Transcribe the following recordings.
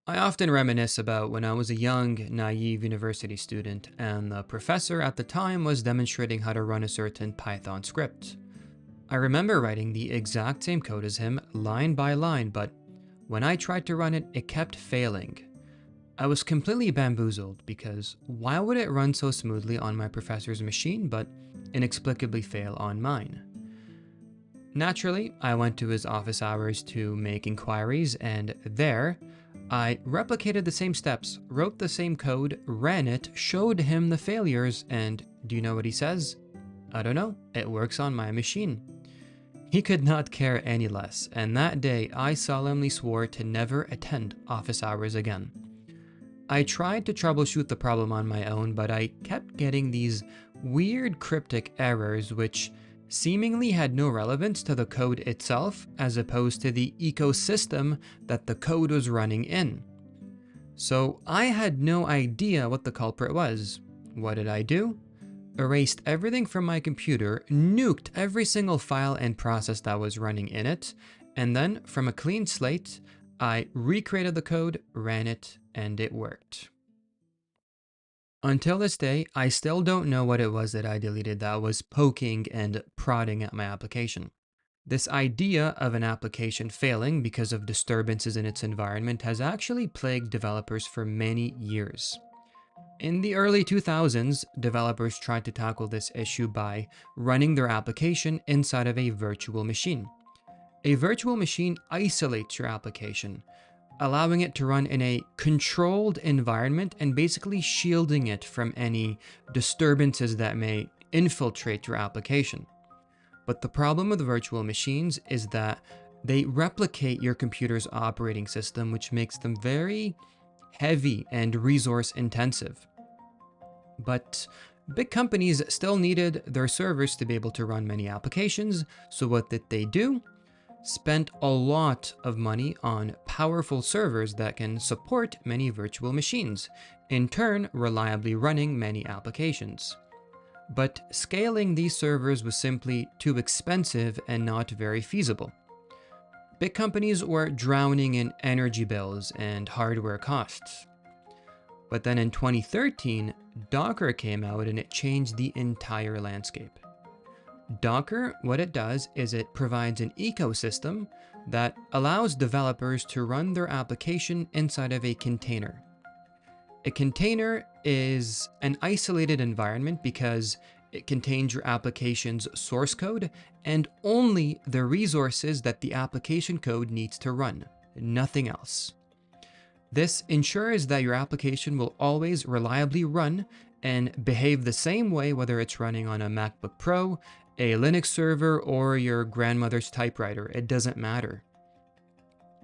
I often reminisce about when I was a young, naive university student, and the professor at the time was demonstrating how to run a certain Python script. I remember writing the exact same code as him, line by line, but when I tried to run it, it kept failing. I was completely bamboozled because why would it run so smoothly on my professor's machine but inexplicably fail on mine? Naturally, I went to his office hours to make inquiries, and there, I replicated the same steps, wrote the same code, ran it, showed him the failures, and do you know what he says? I don't know, it works on my machine. He could not care any less, and that day I solemnly swore to never attend office hours again. I tried to troubleshoot the problem on my own, but I kept getting these weird cryptic errors which seemingly had no relevance to the code itself as opposed to the ecosystem that the code was running in. So I had no idea what the culprit was. What did I do? Erased everything from my computer, nuked every single file and process that was running in it, and then from a clean slate, I recreated the code, ran it, and it worked. Until this day, I still don't know what it was that I deleted that was poking and prodding at my application. This idea of an application failing because of disturbances in its environment has actually plagued developers for many years. In the early 2000s, developers tried to tackle this issue by running their application inside of a virtual machine. A virtual machine isolates your application, allowing it to run in a controlled environment and basically shielding it from any disturbances that may infiltrate your application. But the problem with virtual machines is that they replicate your computer's operating system, which makes them very heavy and resource intensive. But big companies still needed their servers to be able to run many applications, so what did they do? Spent a lot of money on powerful servers that can support many virtual machines, in turn reliably running many applications. But scaling these servers was simply too expensive and not very feasible. Big companies were drowning in energy bills and hardware costs. But then in 2013, Docker came out and it changed the entire landscape. Docker, what it does is it provides an ecosystem that allows developers to run their application inside of a container. A container is an isolated environment because it contains your application's source code and only the resources that the application code needs to run, nothing else. This ensures that your application will always reliably run and behave the same way whether it's running on a MacBook Pro, a Linux server, or your grandmother's typewriter. It doesn't matter.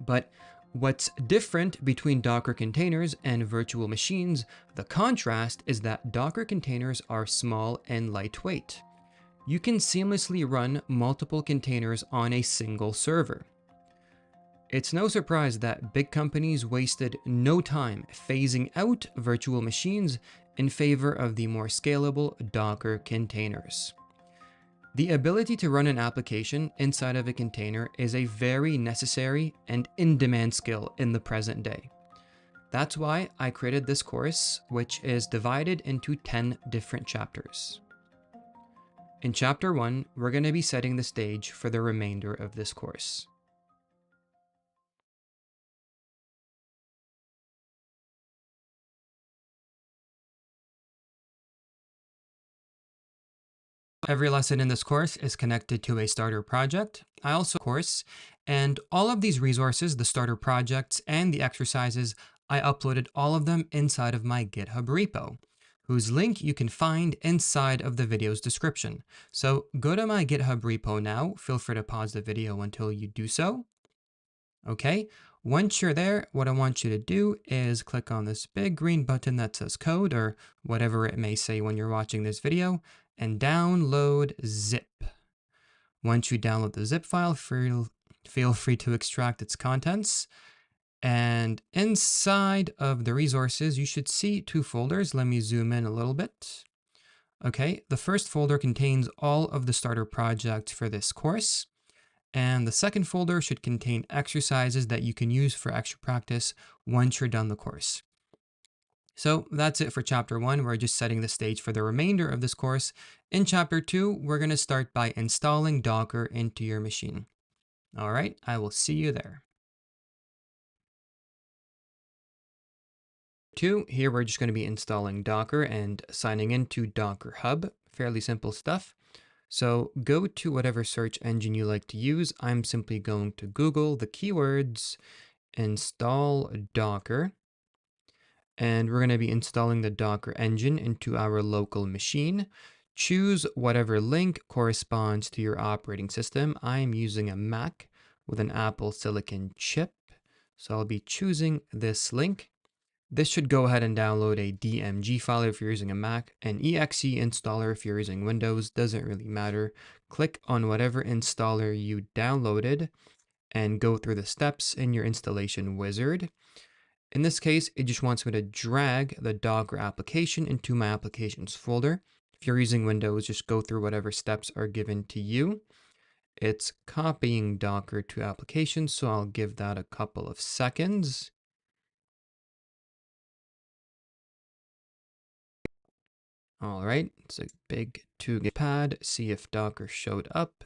But what's different between Docker containers and virtual machines, the contrast is that Docker containers are small and lightweight. You can seamlessly run multiple containers on a single server. It's no surprise that big companies wasted no time phasing out virtual machines in favor of the more scalable Docker containers. The ability to run an application inside of a container is a very necessary and in-demand skill in the present day. That's why I created this course, which is divided into 10 different chapters. In Chapter 1, we're going to be setting the stage for the remainder of this course. Every lesson in this course is connected to a starter project. I also course, and all of these resources, the starter projects and the exercises, I uploaded all of them inside of my GitHub repo, whose link you can find inside of the video's description. So go to my GitHub repo now. Feel free to pause the video until you do so. Okay, once you're there, what I want you to do is click on this big green button that says code, or whatever it may say when you're watching this video, and download zip. Once you download the zip file, feel free to extract its contents. And inside of the resources, you should see two folders. Let me zoom in a little bit. Okay, the first folder contains all of the starter projects for this course. And the second folder should contain exercises that you can use for extra practice once you're done the course. So that's it for chapter 1. We're just setting the stage for the remainder of this course. In chapter 2, we're going to start by installing Docker into your machine. All right, I will see you there. Here we're just going to be installing Docker and signing into Docker Hub. Fairly simple stuff. So go to whatever search engine you like to use. I'm simply going to Google the keywords install Docker. And we're going to be installing the Docker engine into our local machine. Choose whatever link corresponds to your operating system. I'm using a Mac with an Apple Silicon chip, so I'll be choosing this link. This should go ahead and download a DMG file if you're using a Mac. An exe installer if you're using Windows, doesn't really matter. Click on whatever installer you downloaded and go through the steps in your installation wizard. In this case, it just wants me to drag the Docker application into my applications folder. If you're using Windows, just go through whatever steps are given to you. It's copying Docker to applications, so I'll give that a couple of seconds. All right, it's a big 2 gig pad. See if Docker showed up.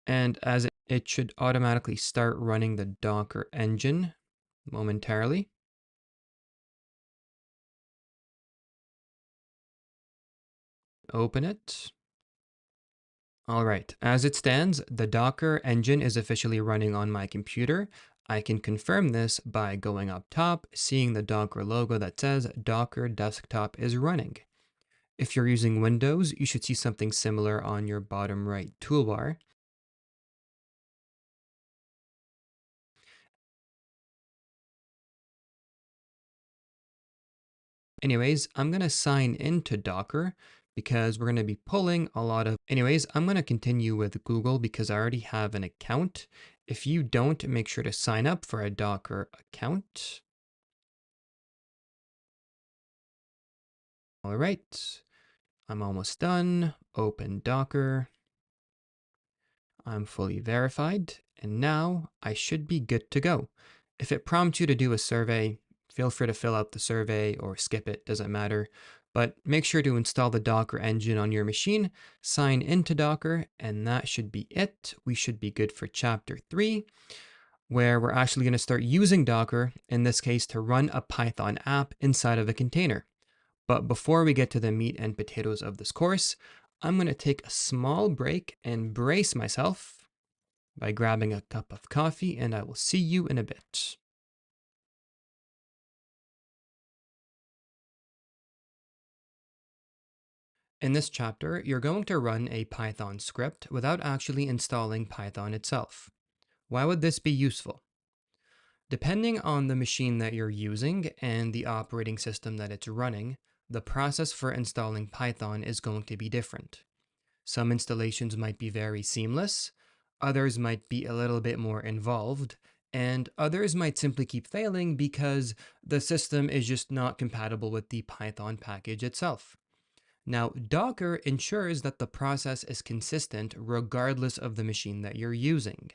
And as it should automatically start running the Docker engine momentarily. Open it. All right, as it stands, the Docker engine is officially running on my computer. I can confirm this by going up top, seeing the Docker logo that says Docker Desktop is running. If you're using Windows, you should see something similar on your bottom right toolbar. Anyways, I'm going to sign into Docker because we're going to be pulling a lot of... Anyways, I'm going to continue with Google because I already have an account. If you don't, make sure to sign up for a Docker account. All right, I'm almost done. Open Docker. I'm fully verified, and now I should be good to go. If it prompts you to do a survey, feel free to fill out the survey or skip it, doesn't matter. But make sure to install the Docker engine on your machine, sign into Docker, and that should be it. We should be good for chapter 3, where we're actually going to start using Docker, in this case, to run a Python app inside of a container. But before we get to the meat and potatoes of this course, I'm going to take a small break and brace myself by grabbing a cup of coffee, and I will see you in a bit. In this chapter, you're going to run a Python script without actually installing Python itself. Why would this be useful? Depending on the machine that you're using and the operating system that it's running, the process for installing Python is going to be different. Some installations might be very seamless, others might be a little bit more involved, and others might simply keep failing because the system is just not compatible with the Python package itself. Now, Docker ensures that the process is consistent regardless of the machine that you're using.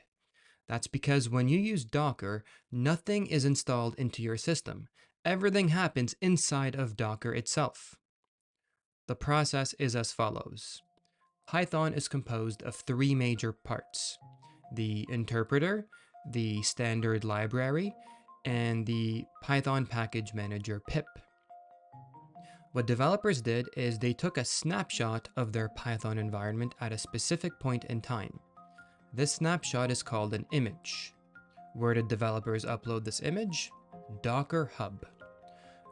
That's because when you use Docker, nothing is installed into your system. Everything happens inside of Docker itself. The process is as follows. Python is composed of 3 major parts: the interpreter, the standard library, and the Python package manager pip. What developers did is they took a snapshot of their Python environment at a specific point in time. This snapshot is called an image. Where did developers upload this image? Docker Hub.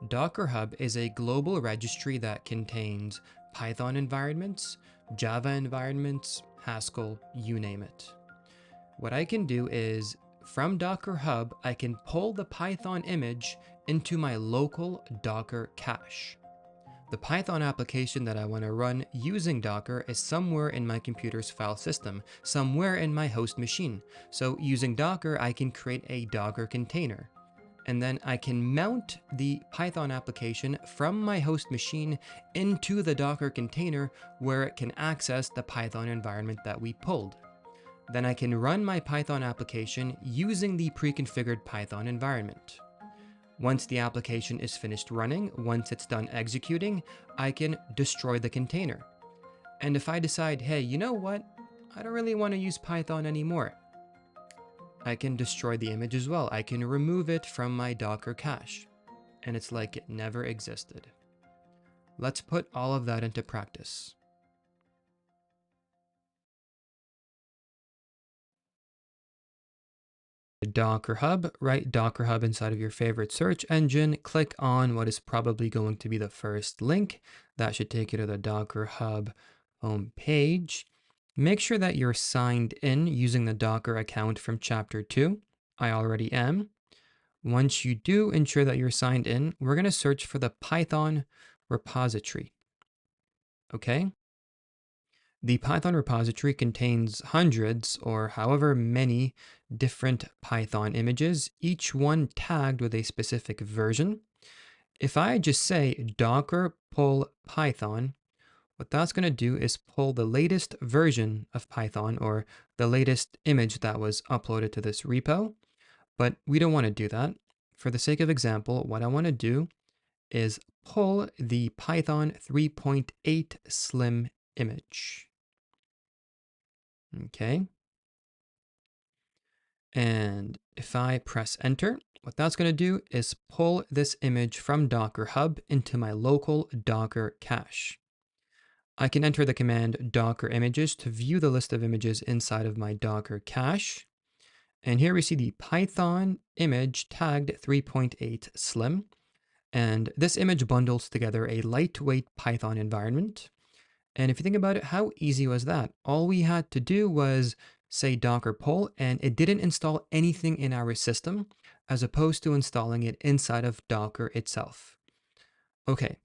Docker Hub is a global registry that contains Python environments, Java environments, Haskell, you name it. What I can do is, from Docker Hub, I can pull the Python image into my local Docker cache. The Python application that I want to run using Docker is somewhere in my computer's file system, somewhere in my host machine. So using Docker, I can create a Docker container. And then I can mount the Python application from my host machine into the Docker container where it can access the Python environment that we pulled. Then I can run my Python application using the pre-configured Python environment. Once the application is finished running, once it's done executing, I can destroy the container. And if I decide, hey, you know what? I don't really want to use Python anymore, I can destroy the image as well. I can remove it from my Docker cache. And it's like it never existed. Let's put all of that into practice. Docker Hub, write Docker Hub inside of your favorite search engine, click on what is probably going to be the first link. That should take you to the Docker Hub homepage. Make sure that you're signed in using the Docker account from chapter 2. I already am. Once you do ensure that you're signed in, we're going to search for the Python repository. Okay? The Python repository contains hundreds or however many different Python images, each one tagged with a specific version. If I just say docker pull Python, what that's going to do is pull the latest version of Python or the latest image that was uploaded to this repo, but we don't want to do that. For the sake of example, what I want to do is pull the Python 3.8 slim image. Okay. And if I press enter, what that's going to do is pull this image from Docker Hub into my local Docker cache. I can enter the command docker images to view the list of images inside of my Docker cache. And here we see the Python image tagged 3.8 slim. And this image bundles together a lightweight Python environment. And if you think about it, how easy was that? All we had to do was say docker pull, and it didn't install anything in our system, as opposed to installing it inside of Docker itself. Okay.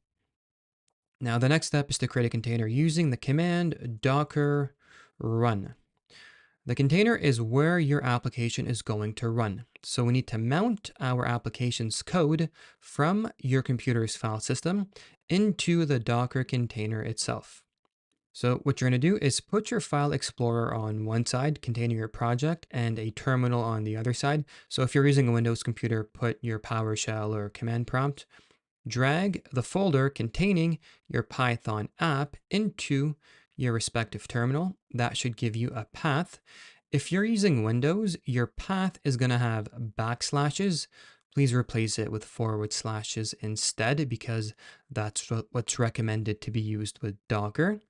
Now the next step is to create a container using the command docker run. The container is where your application is going to run. So we need to mount our application's code from your computer's file system into the Docker container itself. So what you're going to do is put your file explorer on one side containing your project and a terminal on the other side. So if you're using a Windows computer, put your PowerShell or command prompt. Drag the folder containing your Python app into your respective terminal. That should give you a path. If you're using Windows, your path is going to have backslashes. Please replace it with forward slashes instead, because that's what's recommended to be used with Docker.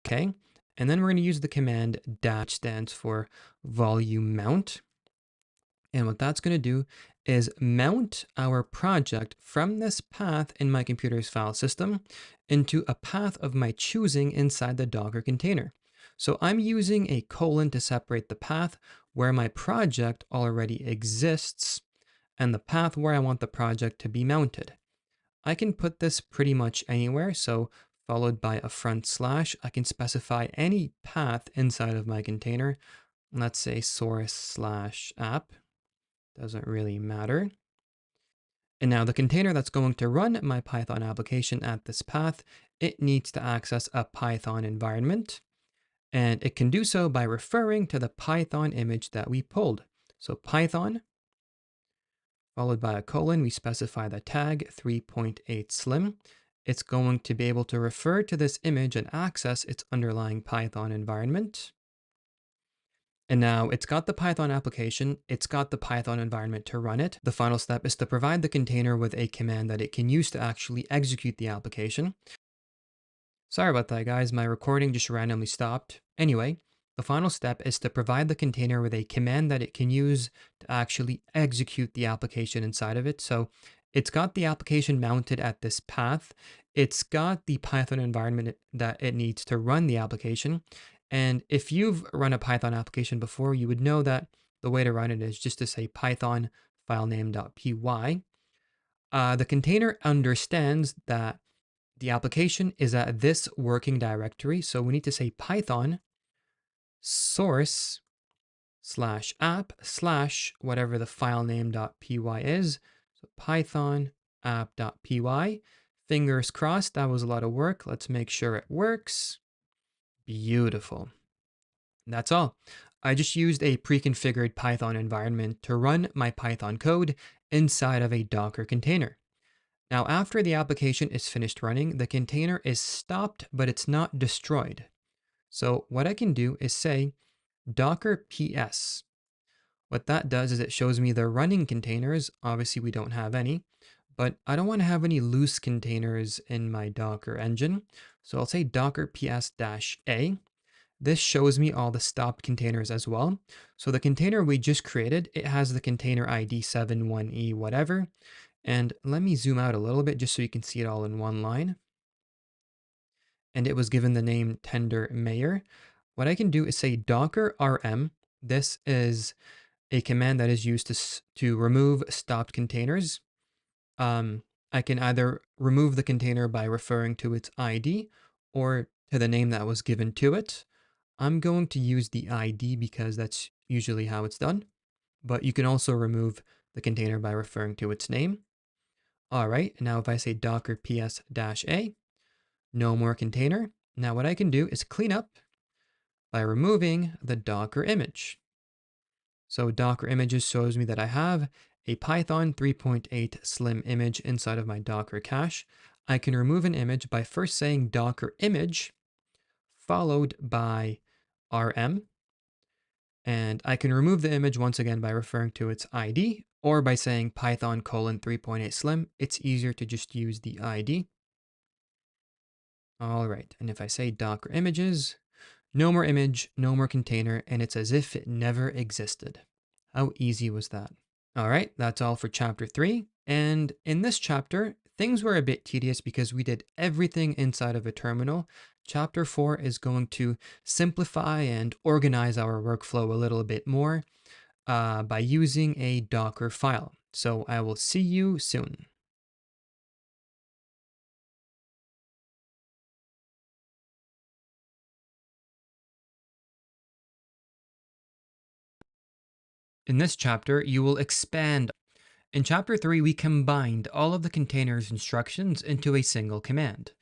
Okay, and then we're going to use the command dash stands for volume mount. And what that's going to do is mount our project from this path in my computer's file system into a path of my choosing inside the Docker container. So I'm using a colon to separate the path where my project already exists and the path where I want the project to be mounted. I can put this pretty much anywhere, so followed by a front slash, I can specify any path inside of my container. Let's say source/app. Doesn't really matter. And now the container that's going to run my Python application at this path, it needs to access a Python environment. And it can do so by referring to the Python image that we pulled. So Python, followed by a colon, we specify the tag 3.8 slim. It's going to be able to refer to this image and access its underlying Python environment. And now it's got the Python application, it's got the Python environment to run it. The final step is to provide the container with a command that it can use to actually execute the application. Sorry about that, guys. My recording just randomly stopped. Anyway, the final step is to provide the container with a command that it can use to actually execute the application inside of it. So it's got the application mounted at this path. It's got the Python environment that it needs to run the application. And if you've run a Python application before, you would know that the way to run it is just to say python filename.py. The container understands that The application is at this working directory. So we need to say Python source slash app slash whatever the file name.py is. So Python app.py. Fingers crossed, that was a lot of work. Let's make sure it works. Beautiful. That's all. I just used a pre-configured Python environment to run my Python code inside of a Docker container. Now, after the application is finished running, the container is stopped, but it's not destroyed. So what I can do is say docker ps. What that does is it shows me the running containers. Obviously, we don't have any, but I don't want to have any loose containers in my Docker engine. So I'll say docker ps-a. This shows me all the stopped containers as well. So the container we just created, it has the container ID 71E whatever. And let me zoom out a little bit just so you can see it all in one line. And it was given the name tender mayor. What I can do is say docker rm. This is a command that is used to remove stopped containers. I can either remove the container by referring to its ID or to the name that was given to it. I'm going to use the ID because that's usually how it's done, but you can also remove the container by referring to its name. All right, now if I say docker ps-a, no more container. Now what I can do is clean up by removing the Docker image. So Docker images shows me that I have a Python 3.8 slim image inside of my Docker cache. I can remove an image by first saying Docker image followed by rm. And I can remove the image once again by referring to its ID or by saying Python 3.8 slim. It's easier to just use the ID. All right, and if I say Docker images, no more image, no more container, and it's as if it never existed. How easy was that? All right, that's all for chapter 3. And in this chapter, things were a bit tedious because we did everything inside of a terminal. Chapter 4 is going to simplify and organize our workflow a little bit more by using a Docker file. So I will see you soon. In this chapter, you will expand. In chapter 3, we combined all of the container's instructions into a single command.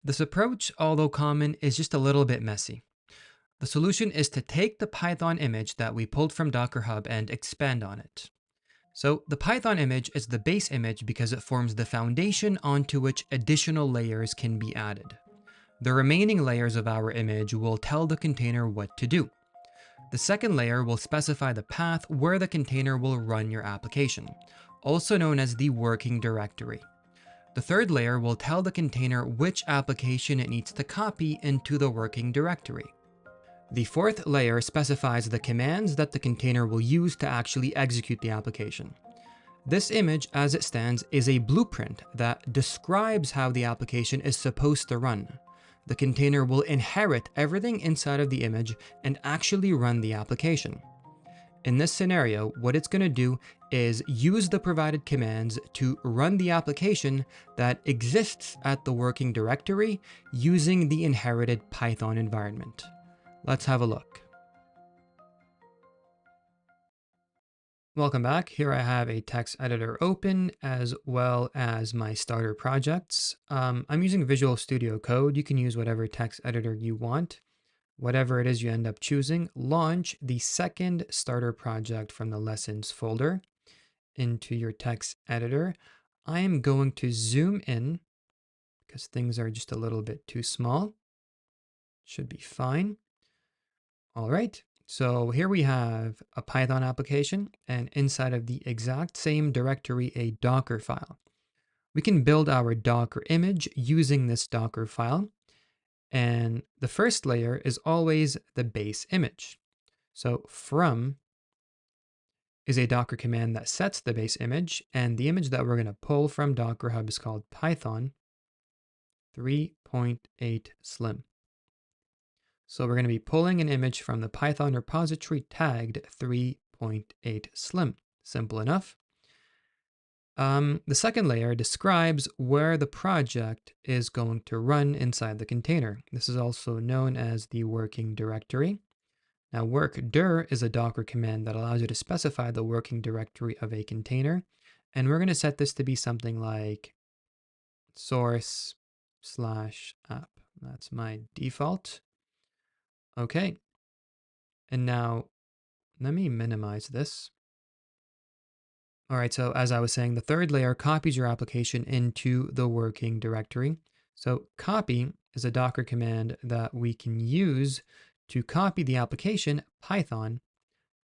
This approach, although common, is just a little bit messy. The solution is to take the Python image that we pulled from Docker Hub and expand on it. So the Python image is the base image because it forms the foundation onto which additional layers can be added. The remaining layers of our image will tell the container what to do. The second layer will specify the path where the container will run your application, also known as the working directory. The third layer will tell the container which application it needs to copy into the working directory. The fourth layer specifies the commands that the container will use to actually execute the application. This image, as it stands, is a blueprint that describes how the application is supposed to run. The container will inherit everything inside of the image and actually run the application. In this scenario, what it's going to do is use the provided commands to run the application that exists at the working directory using the inherited Python environment. Let's have a look. Welcome back. Here I have a text editor open as well as my starter projects. I'm using Visual Studio Code. You can use whatever text editor you want. Whatever it is you end up choosing, launch the second starter project from the lessons folder into your text editor. I am going to zoom in because things are just a little bit too small. Should be fine. All right. So here we have a Python application and inside of the exact same directory, a Docker file. We can build our Docker image using this Docker file. And the first layer is always the base image. So from is a Docker command that sets the base image. And the image that we're going to pull from Docker Hub is called Python 3.8 slim. So we're going to be pulling an image from the Python repository tagged 3.8 slim. Simple enough. The second layer describes where the project is going to run inside the container. This is also known as the working directory. Now, work dir is a Docker command that allows you to specify the working directory of a container. And we're going to set this to be something like source/app. That's my default. Okay. And now let me minimize this. All right, so as I was saying, the third layer copies your application into the working directory. So copy is a Docker command that we can use to copy the application Python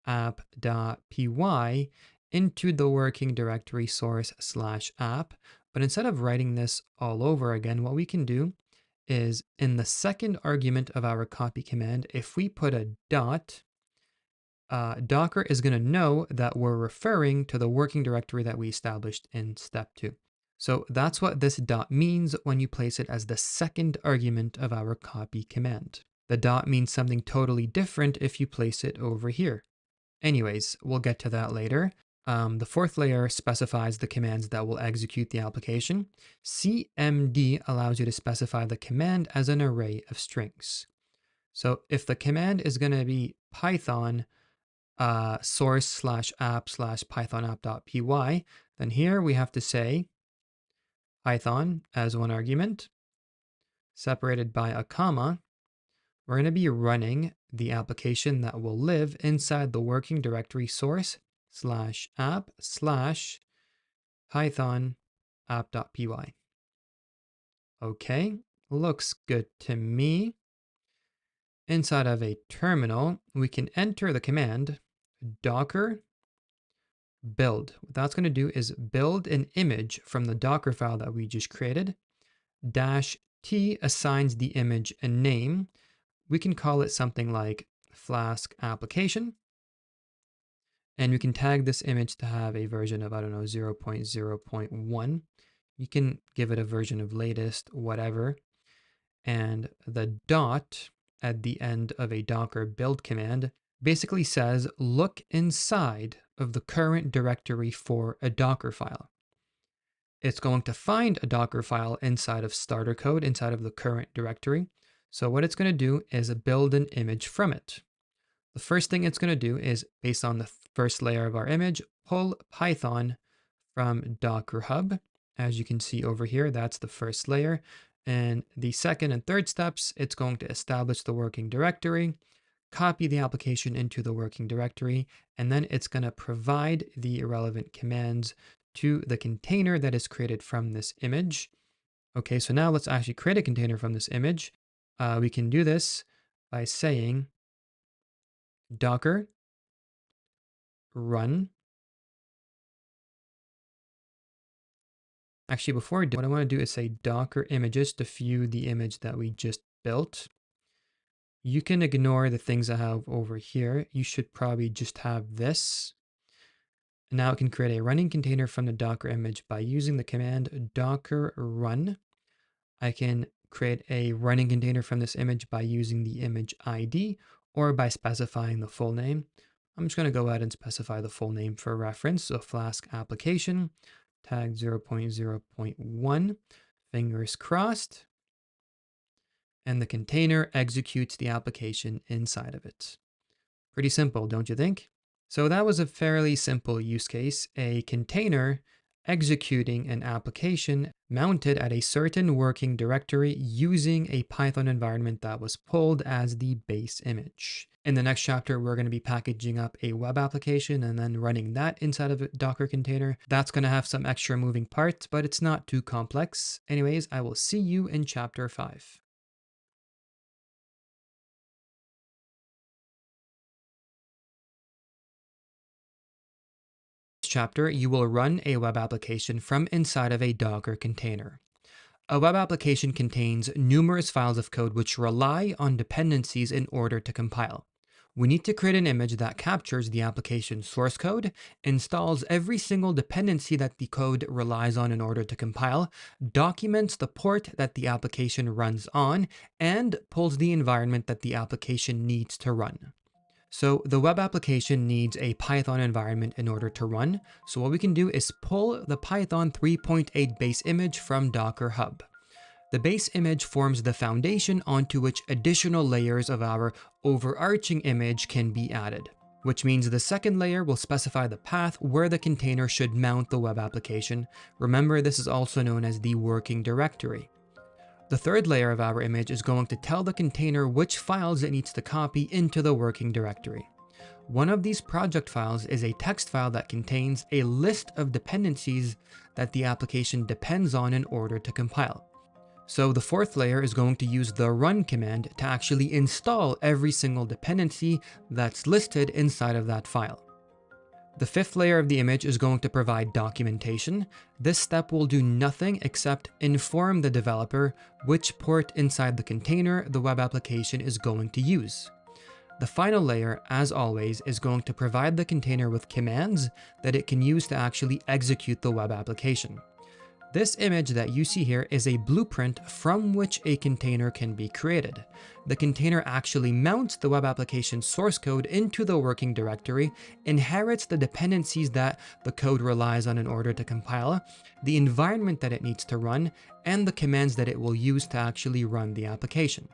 app.py into the working directory source/app. But instead of writing this all over again, what we can do is in the second argument of our copy command, if we put a dot, Docker is going to know that we're referring to the working directory that we established in step 2. So that's what this dot means when you place it as the second argument of our copy command. The dot means something totally different if you place it over here. Anyways, we'll get to that later. The fourth layer specifies the commands that will execute the application. CMD allows you to specify the command as an array of strings. So if the command is going to be Python source/app/python app.py, then here we have to say Python as one argument, separated by a comma. We're going to be running the application that will live inside the working directory source/app/python app.py. Okay, looks good to me. Inside of a terminal, we can enter the command docker build. What that's going to do is build an image from the Docker file that we just created. -t assigns the image a name. We can call it something like Flask application. And we can tag this image to have a version of, I don't know, 0.0.1. You can give it a version of latest, whatever. And the dot at the end of a Docker build command basically says, look inside of the current directory for a Docker file. It's going to find a Docker file inside of starter code, inside of the current directory. So what it's going to do is build an image from it. The first thing it's going to do is, based on the first layer of our image, pull Python from Docker Hub. As you can see over here, that's the first layer. And the second and third steps, it's going to establish the working directory, copy the application into the working directory, and then it's going to provide the relevant commands to the container that is created from this image. Okay, so now let's actually create a container from this image. We can do this by saying docker run. Actually, before I do, what I want to do is say docker images to view the image that we just built. You can ignore the things I have over here. You should probably just have this. Now it can create a running container from the Docker image by using the command docker run. I can create a running container from this image by using the image ID or by specifying the full name. I'm just going to go ahead and specify the full name for reference. So Flask application, tag 0.0.1, fingers crossed. And the container executes the application inside of it. Pretty simple, don't you think? So that was a fairly simple use case, a container executing an application mounted at a certain working directory using a Python environment that was pulled as the base image. In the next chapter, we're going to be packaging up a web application and then running that inside of a Docker container. That's going to have some extra moving parts, but it's not too complex. Anyways, I will see you in chapter 5. Chapter, you will run a web application from inside of a Docker container. A web application contains numerous files of code which rely on dependencies in order to compile. We need to create an image that captures the application source code, installs every single dependency that the code relies on in order to compile, documents the port that the application runs on, and pulls the environment that the application needs to run. So the web application needs a Python environment in order to run. So what we can do is pull the Python 3.8 base image from Docker Hub. The base image forms the foundation onto which additional layers of our overarching image can be added, which means the second layer will specify the path where the container should mount the web application. Remember, this is also known as the working directory. The third layer of our image is going to tell the container which files it needs to copy into the working directory. One of these project files is a text file that contains a list of dependencies that the application depends on in order to compile. So the fourth layer is going to use the run command to actually install every single dependency that's listed inside of that file. The fifth layer of the image is going to provide documentation. This step will do nothing except inform the developer which port inside the container the web application is going to use. The final layer, as always, is going to provide the container with commands that it can use to actually execute the web application. This image that you see here is a blueprint from which a container can be created. The container actually mounts the web application source code into the working directory, inherits the dependencies that the code relies on in order to compile, the environment that it needs to run, and the commands that it will use to actually run the application.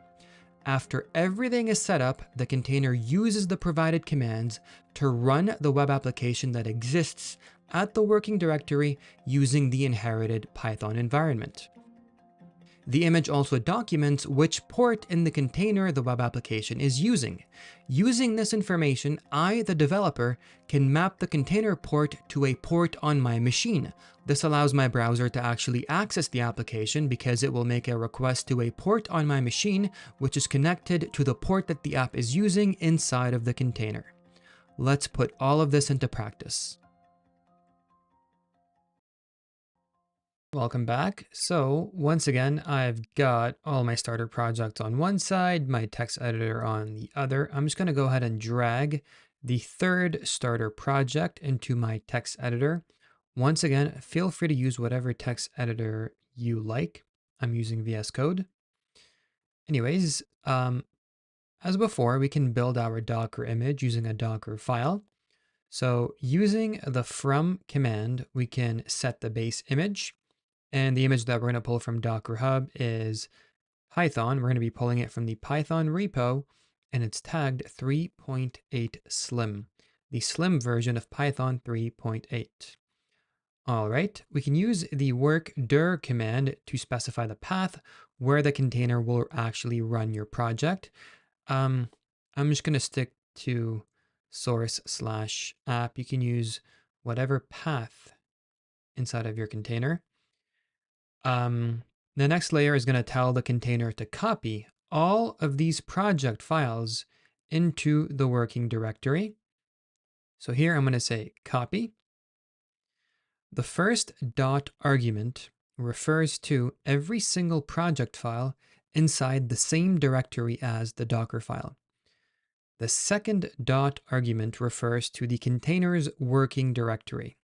After everything is set up, the container uses the provided commands to run the web application that exists at the working directory using the inherited Python environment. The image also documents which port in the container the web application is using. Using this information, I, the developer, can map the container port to a port on my machine. This allows my browser to actually access the application because it will make a request to a port on my machine, which is connected to the port that the app is using inside of the container. Let's put all of this into practice. Welcome back. So once again, I've got all my starter projects on one side, my text editor on the other. I'm just going to go ahead and drag the third starter project into my text editor. Once again, feel free to use whatever text editor you like. I'm using VS Code. Anyways, as before, we can build our Docker image using a Docker file. So using the from command, we can set the base image. And the image that we're going to pull from Docker Hub is Python. We're going to be pulling it from the Python repo, and it's tagged 3.8 Slim, the Slim version of Python 3.8. All right, we can use the work dir command to specify the path where the container will actually run your project. I'm just going to stick to source/app. You can use whatever path inside of your container. The next layer is going to tell the container to copy all of these project files into the working directory. So here I'm going to say copy. The first dot argument refers to every single project file inside the same directory as the Docker file. The second dot argument refers to the container's working directory.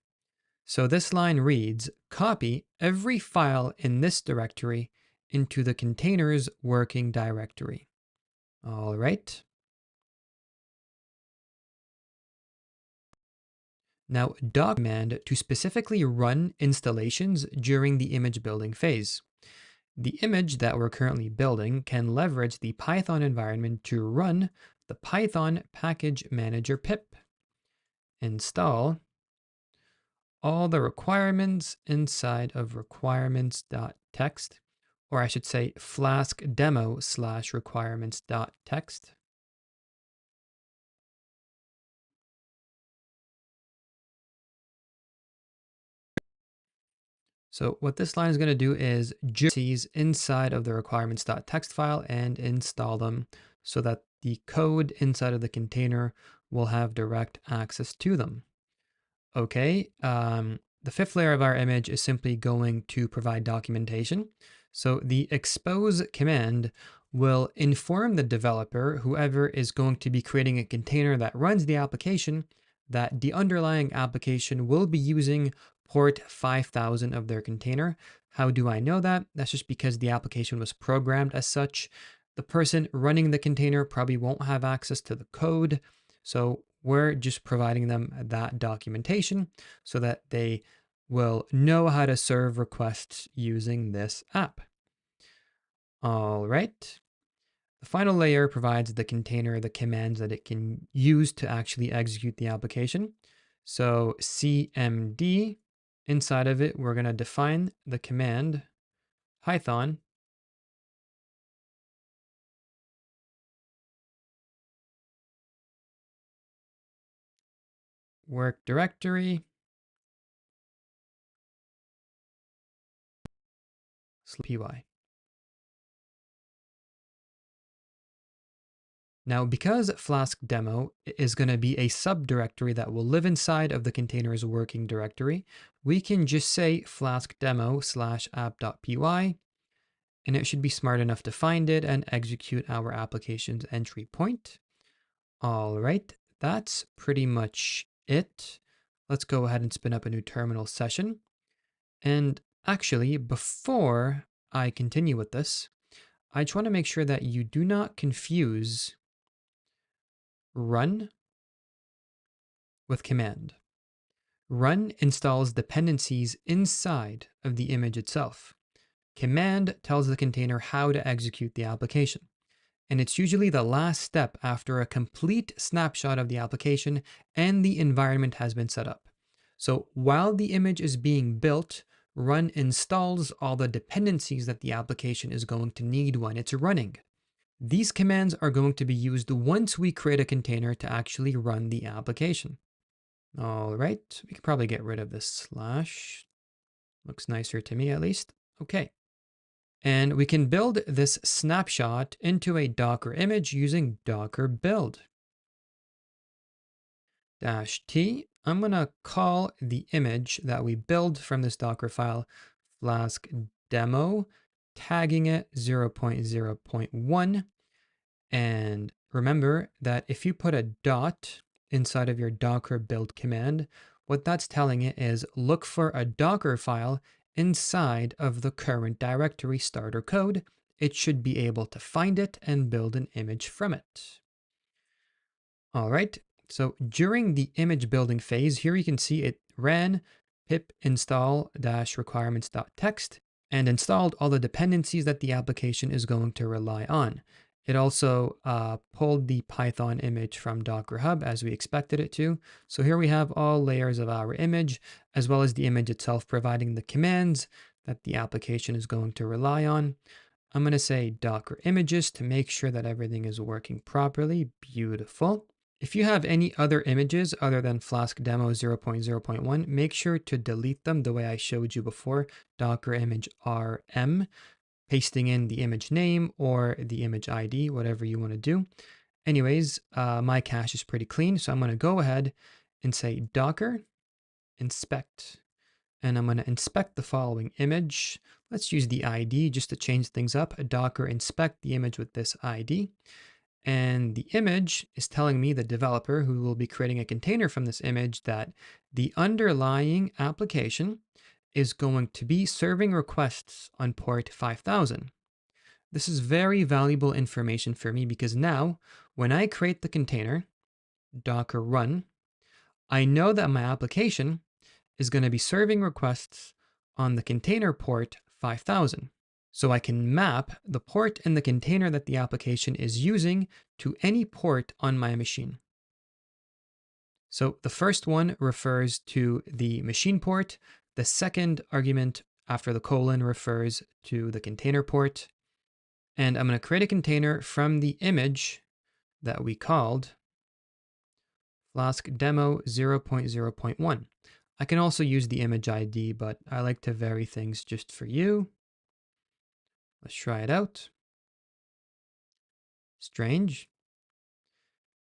So this line reads, copy every file in this directory into the container's working directory. All right. Now, doc command to specifically run installations during the image building phase. The image that we're currently building can leverage the Python environment to run the Python package manager pip. Install all the requirements inside of requirements.txt, or I should say Flask demo/requirements.txt. So what this line is going to do is these inside of the requirements.txt file and install them so that the code inside of the container will have direct access to them. Okay, the fifth layer of our image is simply going to provide documentation. So the expose command will inform the developer, whoever is going to be creating a container that runs the application, that the underlying application will be using port 5000 of their container. How do I know that? That's just because the application was programmed as such. The person running the container probably won't have access to the code, So we're just providing them that documentation so that they will know how to serve requests using this app. All right. The final layer provides the container the commands that it can use to actually execute the application. So CMD, inside of it, we're going to define the command Python work directory /py. Now, because Flask demo is going to be a subdirectory that will live inside of the container's working directory, we can just say flask demo /app.py, and it should be smart enough to find it and execute our application's entry point. All right, that's pretty much it. Let's go ahead and spin up a new terminal session. And actually, before I continue with this, I just want to make sure that you do not confuse run with command. Run installs dependencies inside of the image itself. Command tells the container how to execute the application. And it's usually the last step after a complete snapshot of the application and the environment has been set up. So while the image is being built, run installs all the dependencies that the application is going to need when it's running. These commands are going to be used once we create a container to actually run the application. All right, we could probably get rid of this slash. Looks nicer to me at least. Okay. And we can build this snapshot into a Docker image using docker build. -t. I'm going to call the image that we build from this Docker file Flask demo, tagging it 0.0.1. And remember that if you put a dot inside of your docker build command, what that's telling it is look for a Docker file inside of the current directory starter code. It should be able to find it and build an image from it. All right, so during the image building phase, here you can see it ran pip install -requirements.txt and installed all the dependencies that the application is going to rely on. It also pulled the Python image from Docker Hub as we expected it to. So here we have all layers of our image, as well as the image itself providing the commands that the application is going to rely on. I'm going to say Docker images to make sure that everything is working properly. Beautiful. If you have any other images other than Flask demo 0.0.1, make sure to delete them the way I showed you before, Docker image rm, pasting in the image name or the image ID, whatever you want to do. Anyways, my cache is pretty clean, so I'm going to go ahead and say Docker inspect, and I'm going to inspect the following image. Let's use the ID just to change things up. Docker inspect the image with this ID. And the image is telling me, the developer who will be creating a container from this image, that the underlying application is going to be serving requests on port 5000. This is very valuable information for me because now when I create the container, Docker run, I know that my application is going to be serving requests on the container port 5000. So I can map the port in the container that the application is using to any port on my machine. So the first one refers to the machine port. The second argument after the colon refers to the container port. And I'm going to create a container from the image that we called Flask demo 0.0.1. I can also use the image ID, but I like to vary things just for you. Let's try it out. Strange.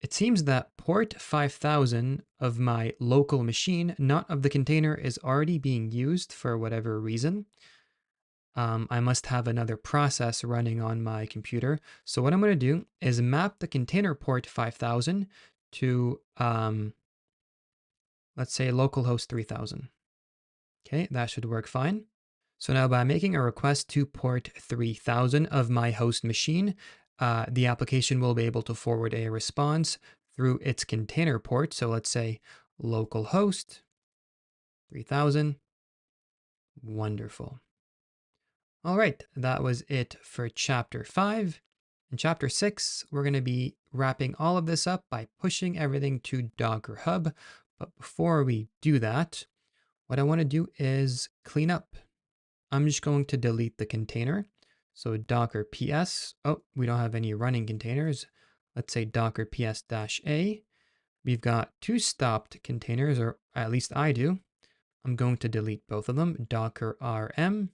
It seems that port 5000 of my local machine, not of the container, is already being used for whatever reason. I must have another process running on my computer. So what I'm going to do is map the container port 5000 to, let's say, localhost 3000. Okay, that should work fine. So now by making a request to port 3000 of my host machine, the application will be able to forward a response through its container port. So let's say localhost 3000. Wonderful. All right, that was it for chapter 5. In chapter 6, we're going to be wrapping all of this up by pushing everything to Docker Hub. But before we do that, what I want to do is clean up. I'm just going to delete the container. So Docker PS, oh, we don't have any running containers. Let's say Docker PS-A. We've got 2 stopped containers, or at least I do. I'm going to delete both of them. Docker RM,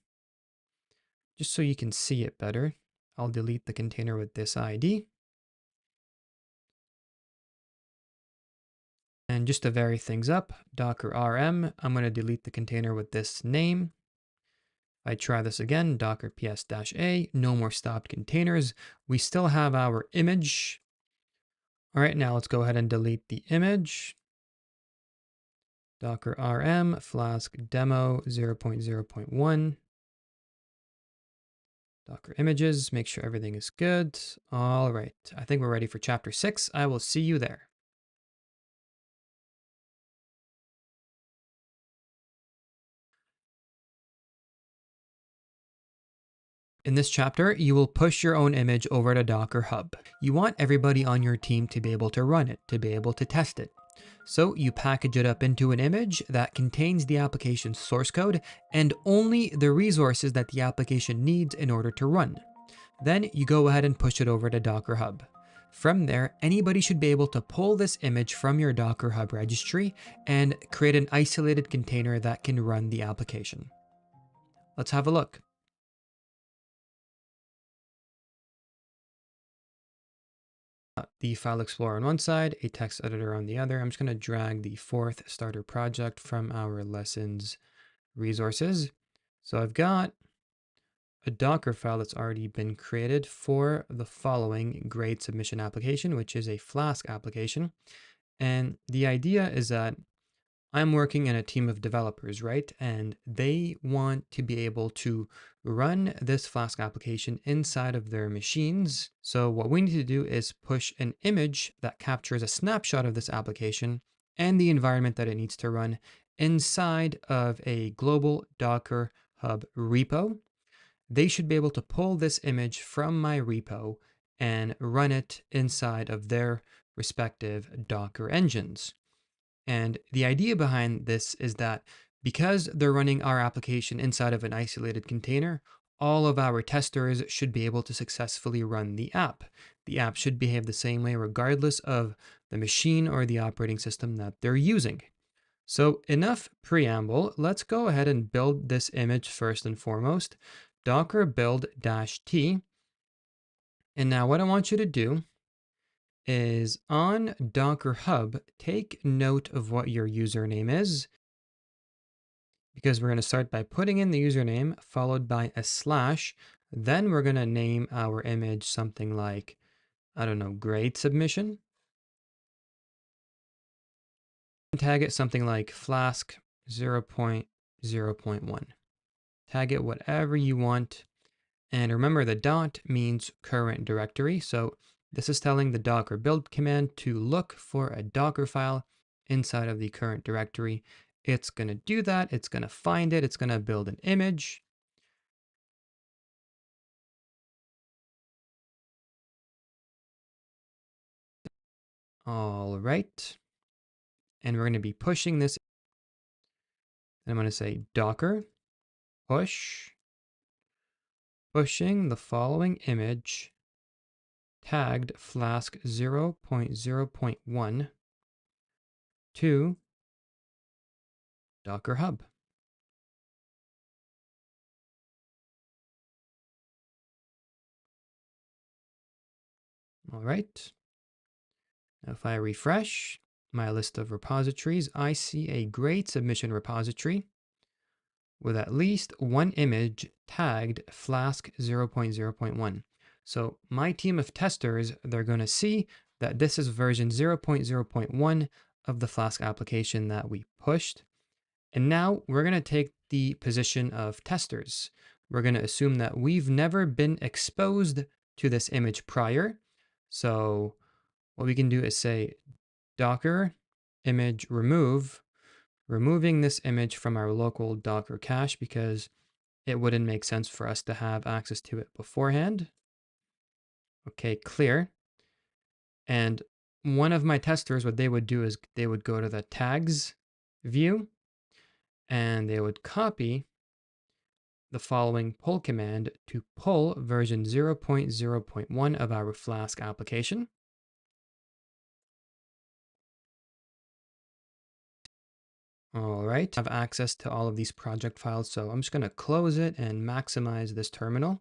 just so you can see it better. I'll delete the container with this ID. And just to vary things up, Docker RM, I'm going to delete the container with this name. If I try this again, Docker PS-A, no more stopped containers. We still have our image. All right, now let's go ahead and delete the image. Docker RM flask demo 0.0.1. Docker images, make sure everything is good. All right, I think we're ready for chapter 6. I will see you there. In this chapter, you will push your own image over to Docker Hub. You want everybody on your team to be able to run it, to be able to test it. So you package it up into an image that contains the application's source code and only the resources that the application needs in order to run. Then you go ahead and push it over to Docker Hub. From there, anybody should be able to pull this image from your Docker Hub registry and create an isolated container that can run the application. Let's have a look. The file explorer on one side, a text editor on the other. I'm just going to drag the 4th starter project from our lessons resources. So I've got a Docker file that's already been created for the following grade submission application, which is a Flask application. And the idea is that I'm working in a team of developers, right? And they want to be able to run this Flask application inside of their machines. So what we need to do is push an image that captures a snapshot of this application and the environment that it needs to run inside of a global Docker Hub repo. They should be able to pull this image from my repo and run it inside of their respective Docker engines. And the idea behind this is that because they're running our application inside of an isolated container, all of our testers should be able to successfully run the app. The app should behave the same way regardless of the machine or the operating system that they're using. So enough preamble, let's go ahead and build this image first and foremost. Docker build-t. And now what I want you to do is on Docker Hub, take note of what your username is, because we're going to start by putting in the username followed by a slash. Then we're going to name our image something like, I don't know, grade submission. Tag it something like Flask 0.0.1. Tag it whatever you want. And remember, the dot means current directory. So this is telling the Docker build command to look for a Docker file inside of the current directory. It's going to do that. It's going to find it. It's going to build an image. All right. And we're going to be pushing this. And I'm going to say Docker pushing the following image tagged Flask 0.0.1 to Docker Hub. All right. Now if I refresh my list of repositories, I see a grade submission repository with at least one image tagged Flask 0.0.1. So my team of testers, they're going to see that this is version 0.0.1 of the Flask application that we pushed. And now we're going to take the position of testers. We're going to assume that we've never been exposed to this image prior. So what we can do is say Docker image remove, removing this image from our local Docker cache because it wouldn't make sense for us to have access to it beforehand. Okay, clear. And one of my testers, what they would do is they would go to the tags view and they would copy the following pull command to pull version 0.0.1 of our Flask application. All right, I have access to all of these project files, so I'm just going to close it and maximize this terminal.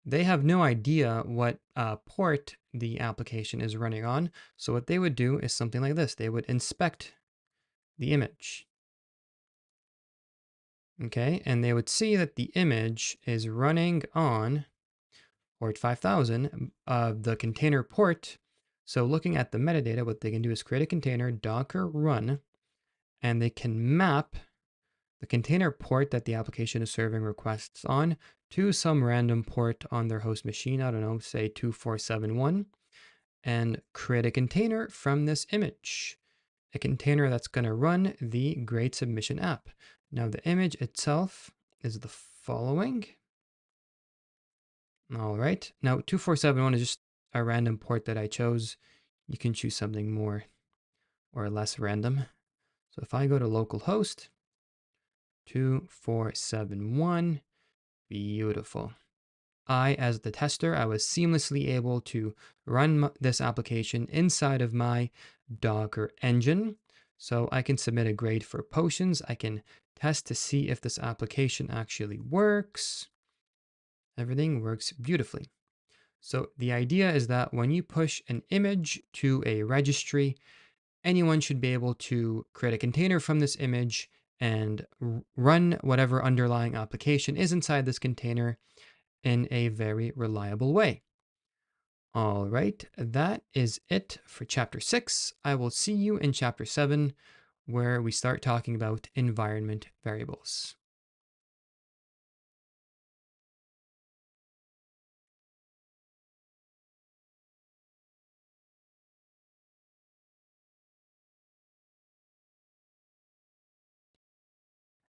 They have no idea what port the application is running on, so what they would do is something like this. They would inspect the image. Okay, and they would see that the image is running on port 5000 of the container port. So looking at the metadata, what they can do is create a container, docker run, and they can map the container port that the application is serving requests on to some random port on their host machine. I don't know, say 2471, and create a container from this image, a container that's going to run the Great Submission app. Now the image itself is the following. All right. Now 2471 is just a random port that I chose. You can choose something more or less random. So if I go to localhost 2471, beautiful. As the tester, I was seamlessly able to run this application inside of my Docker engine. So I can submit a grade for potions. I can test to see if this application actually works. Everything works beautifully. So the idea is that when you push an image to a registry, anyone should be able to create a container from this image and run whatever underlying application is inside this container in a very reliable way. All right, that is it for chapter 6. I will see you in chapter 7, where we start talking about environment variables.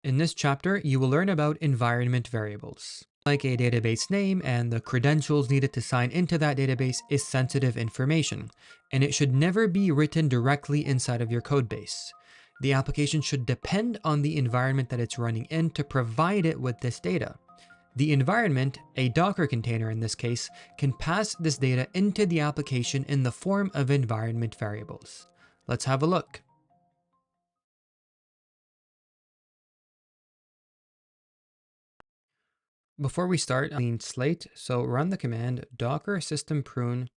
In this chapter, you will learn about environment variables. Like a database name and the credentials needed to sign into that database is sensitive information, and it should never be written directly inside of your codebase. The application should depend on the environment that it's running in to provide it with this data. The environment, a Docker container in this case, can pass this data into the application in the form of environment variables. Let's have a look. Before we start, clean slate, so run the command docker system prune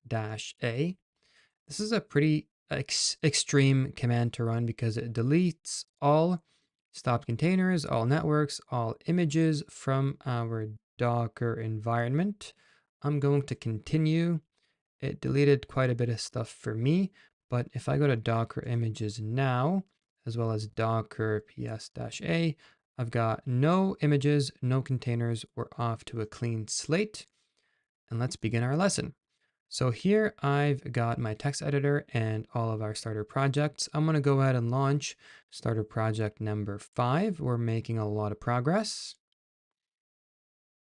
-a. This is a pretty extreme command to run because it deletes all stopped containers, all networks, all images from our Docker environment. I'm going to continue. It deleted quite a bit of stuff for me, but if I go to Docker images now, as well as Docker ps-a, I've got no images, no containers. We're off to a clean slate. And let's begin our lesson. So here I've got my text editor and all of our starter projects. I'm going to go ahead and launch starter project number 5. We're making a lot of progress.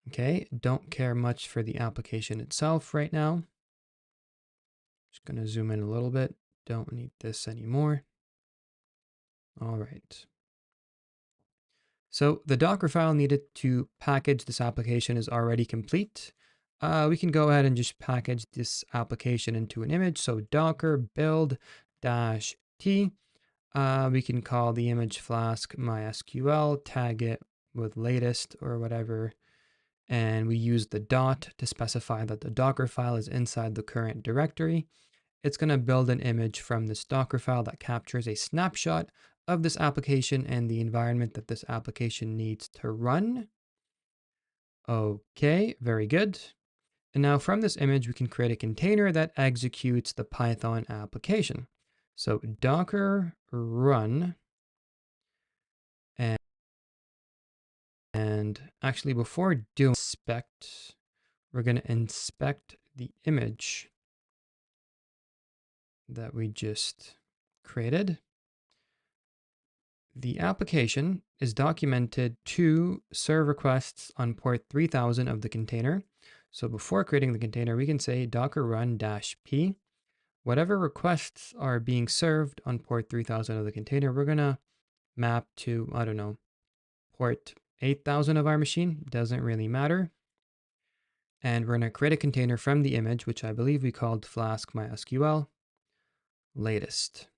Okay, don't care much for the application itself right now. Just going to zoom in a little bit. Don't need this anymore. All right. So the Docker file needed to package this application is already complete. We can go ahead and just package this application into an image. So docker build -t. We can call the image Flask MySQL, tag it with latest or whatever. And we use the dot to specify that the Docker file is inside the current directory. It's going to build an image from this Docker file that captures a snapshot of this application and the environment that this application needs to run. Okay, very good. And now from this image, we can create a container that executes the Python application. So docker run, and actually before doing inspect, we're going to inspect the image that we just created, the application is documented to serve requests on port 3000 of the container. So before creating the container, we can say docker run -p. Whatever requests are being served on port 3000 of the container, we're going to map to, I don't know, port 8000 of our machine. Doesn't really matter. And we're going to create a container from the image, which I believe we called Flask MySQL latest.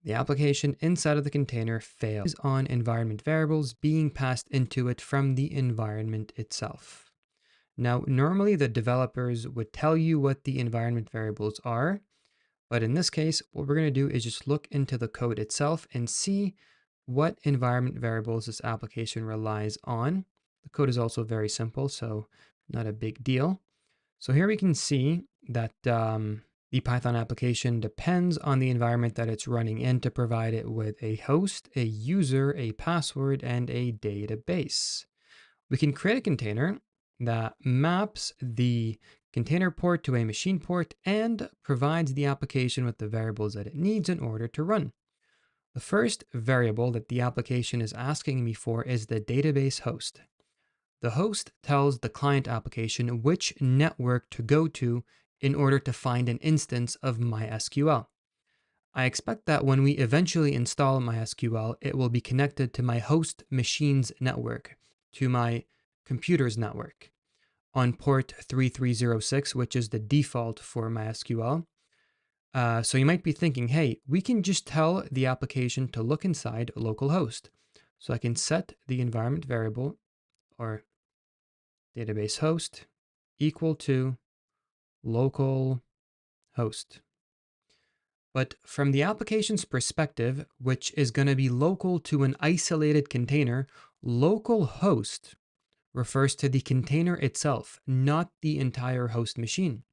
The application inside of the container fails on environment variables being passed into it from the environment itself. Now, normally the developers would tell you what the environment variables are, but in this case, what we're going to do is just look into the code itself and see what environment variables this application relies on. The code is also very simple, so not a big deal. So here we can see that the Python application depends on the environment that it's running in to provide it with a host, a user, a password, and a database. We can create a container that maps the container port to a machine port and provides the application with the variables that it needs in order to run. The first variable that the application is asking me for is the database host. The host tells the client application which network to go to in order to find an instance of MySQL. I expect that when we eventually install MySQL, it will be connected to my host machine's network, to my computer's network, on port 3306, which is the default for MySQL. So you might be thinking, hey, we can just tell the application to look inside localhost. So I can set the environment variable or database host equal to local host. But from the application's perspective, which is going to be local to an isolated container, local host refers to the container itself, not the entire host machine.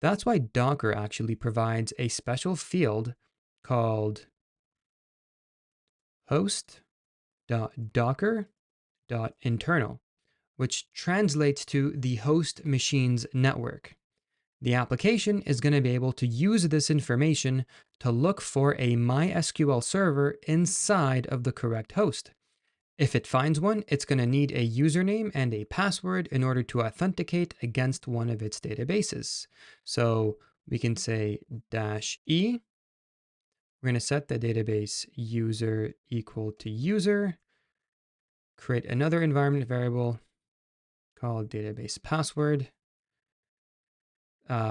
That's why Docker actually provides a special field called host.docker.internal, which translates to the host machine's network. The application is going to be able to use this information to look for a MySQL server inside of the correct host. If it finds one, it's going to need a username and a password in order to authenticate against one of its databases. So we can say -e. We're going to set the database user equal to user, create another environment variable called database password,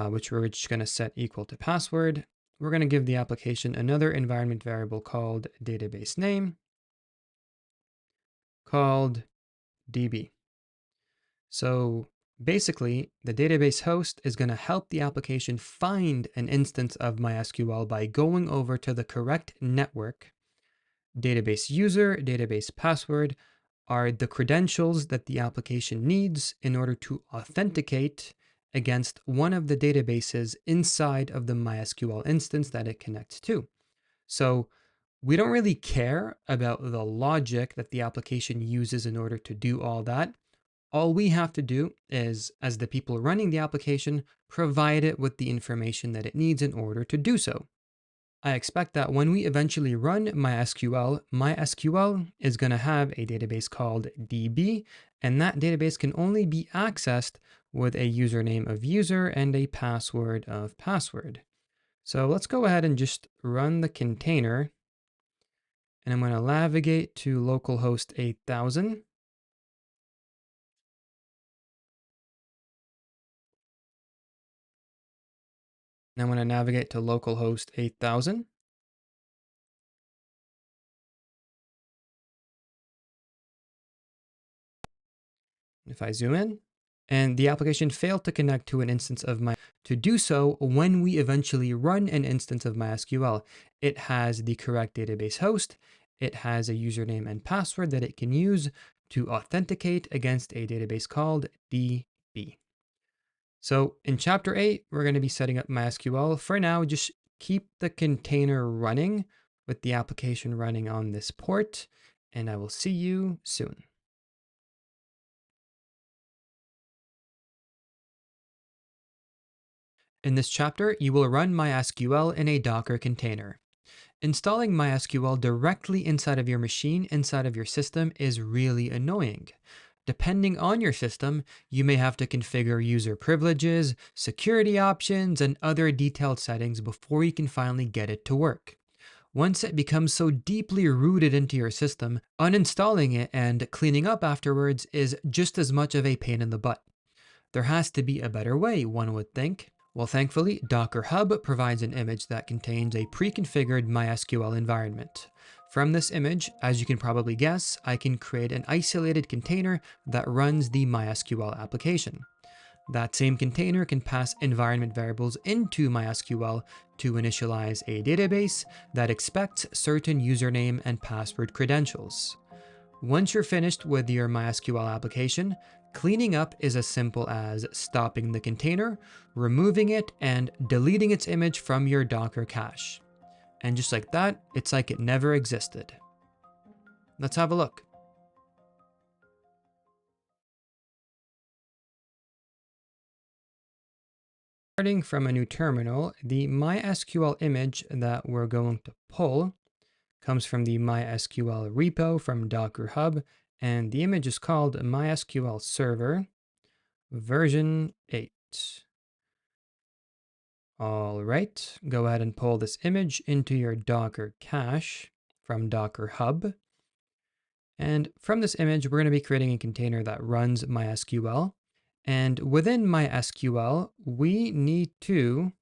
which we're just going to set equal to password. We're going to give the application another environment variable called database name, called DB. So basically, the database host is going to help the application find an instance of MySQL by going over to the correct network. Database user, database password are the credentials that the application needs in order to authenticate against one of the databases inside of the MySQL instance that it connects to. So we don't really care about the logic that the application uses in order to do all that. All we have to do is, as the people running the application, provide it with the information that it needs in order to do so. I expect that when we eventually run MySQL is going to have a database called DB, and that database can only be accessed with a username of user and a password of password. So let's go ahead and just run the container, and I'm going to navigate to localhost 8000. And I'm going to navigate to localhost 8000. If I zoom in, and the application failed to connect to an instance of to do so, when we eventually run an instance of MySQL, it has the correct database host, it has a username and password that it can use to authenticate against a database called DB. So in chapter 8, we're going to be setting up MySQL. For now, just keep the container running with the application running on this port, and I will see you soon. In this chapter, you will run MySQL in a Docker container. Installing MySQL directly inside of your machine, inside of your system, is really annoying. Depending on your system, you may have to configure user privileges, security options, and other detailed settings before you can finally get it to work. Once it becomes so deeply rooted into your system, uninstalling it and cleaning up afterwards is just as much of a pain in the butt. There has to be a better way, one would think. Well, thankfully, Docker Hub provides an image that contains a pre-configured MySQL environment. From this image, as you can probably guess, I can create an isolated container that runs the MySQL application. That same container can pass environment variables into MySQL to initialize a database that expects certain username and password credentials. Once you're finished with your MySQL application, cleaning up is as simple as stopping the container, removing it, and deleting its image from your Docker cache. And just like that, it's like it never existed. Let's have a look. Starting from a new terminal, the MySQL image that we're going to pull comes from the MySQL repo from Docker Hub, and the image is called MySQL Server version 8. All right, go ahead and pull this image into your Docker cache from Docker Hub. And from this image, we're going to be creating a container that runs MySQL. And within MySQL, we need to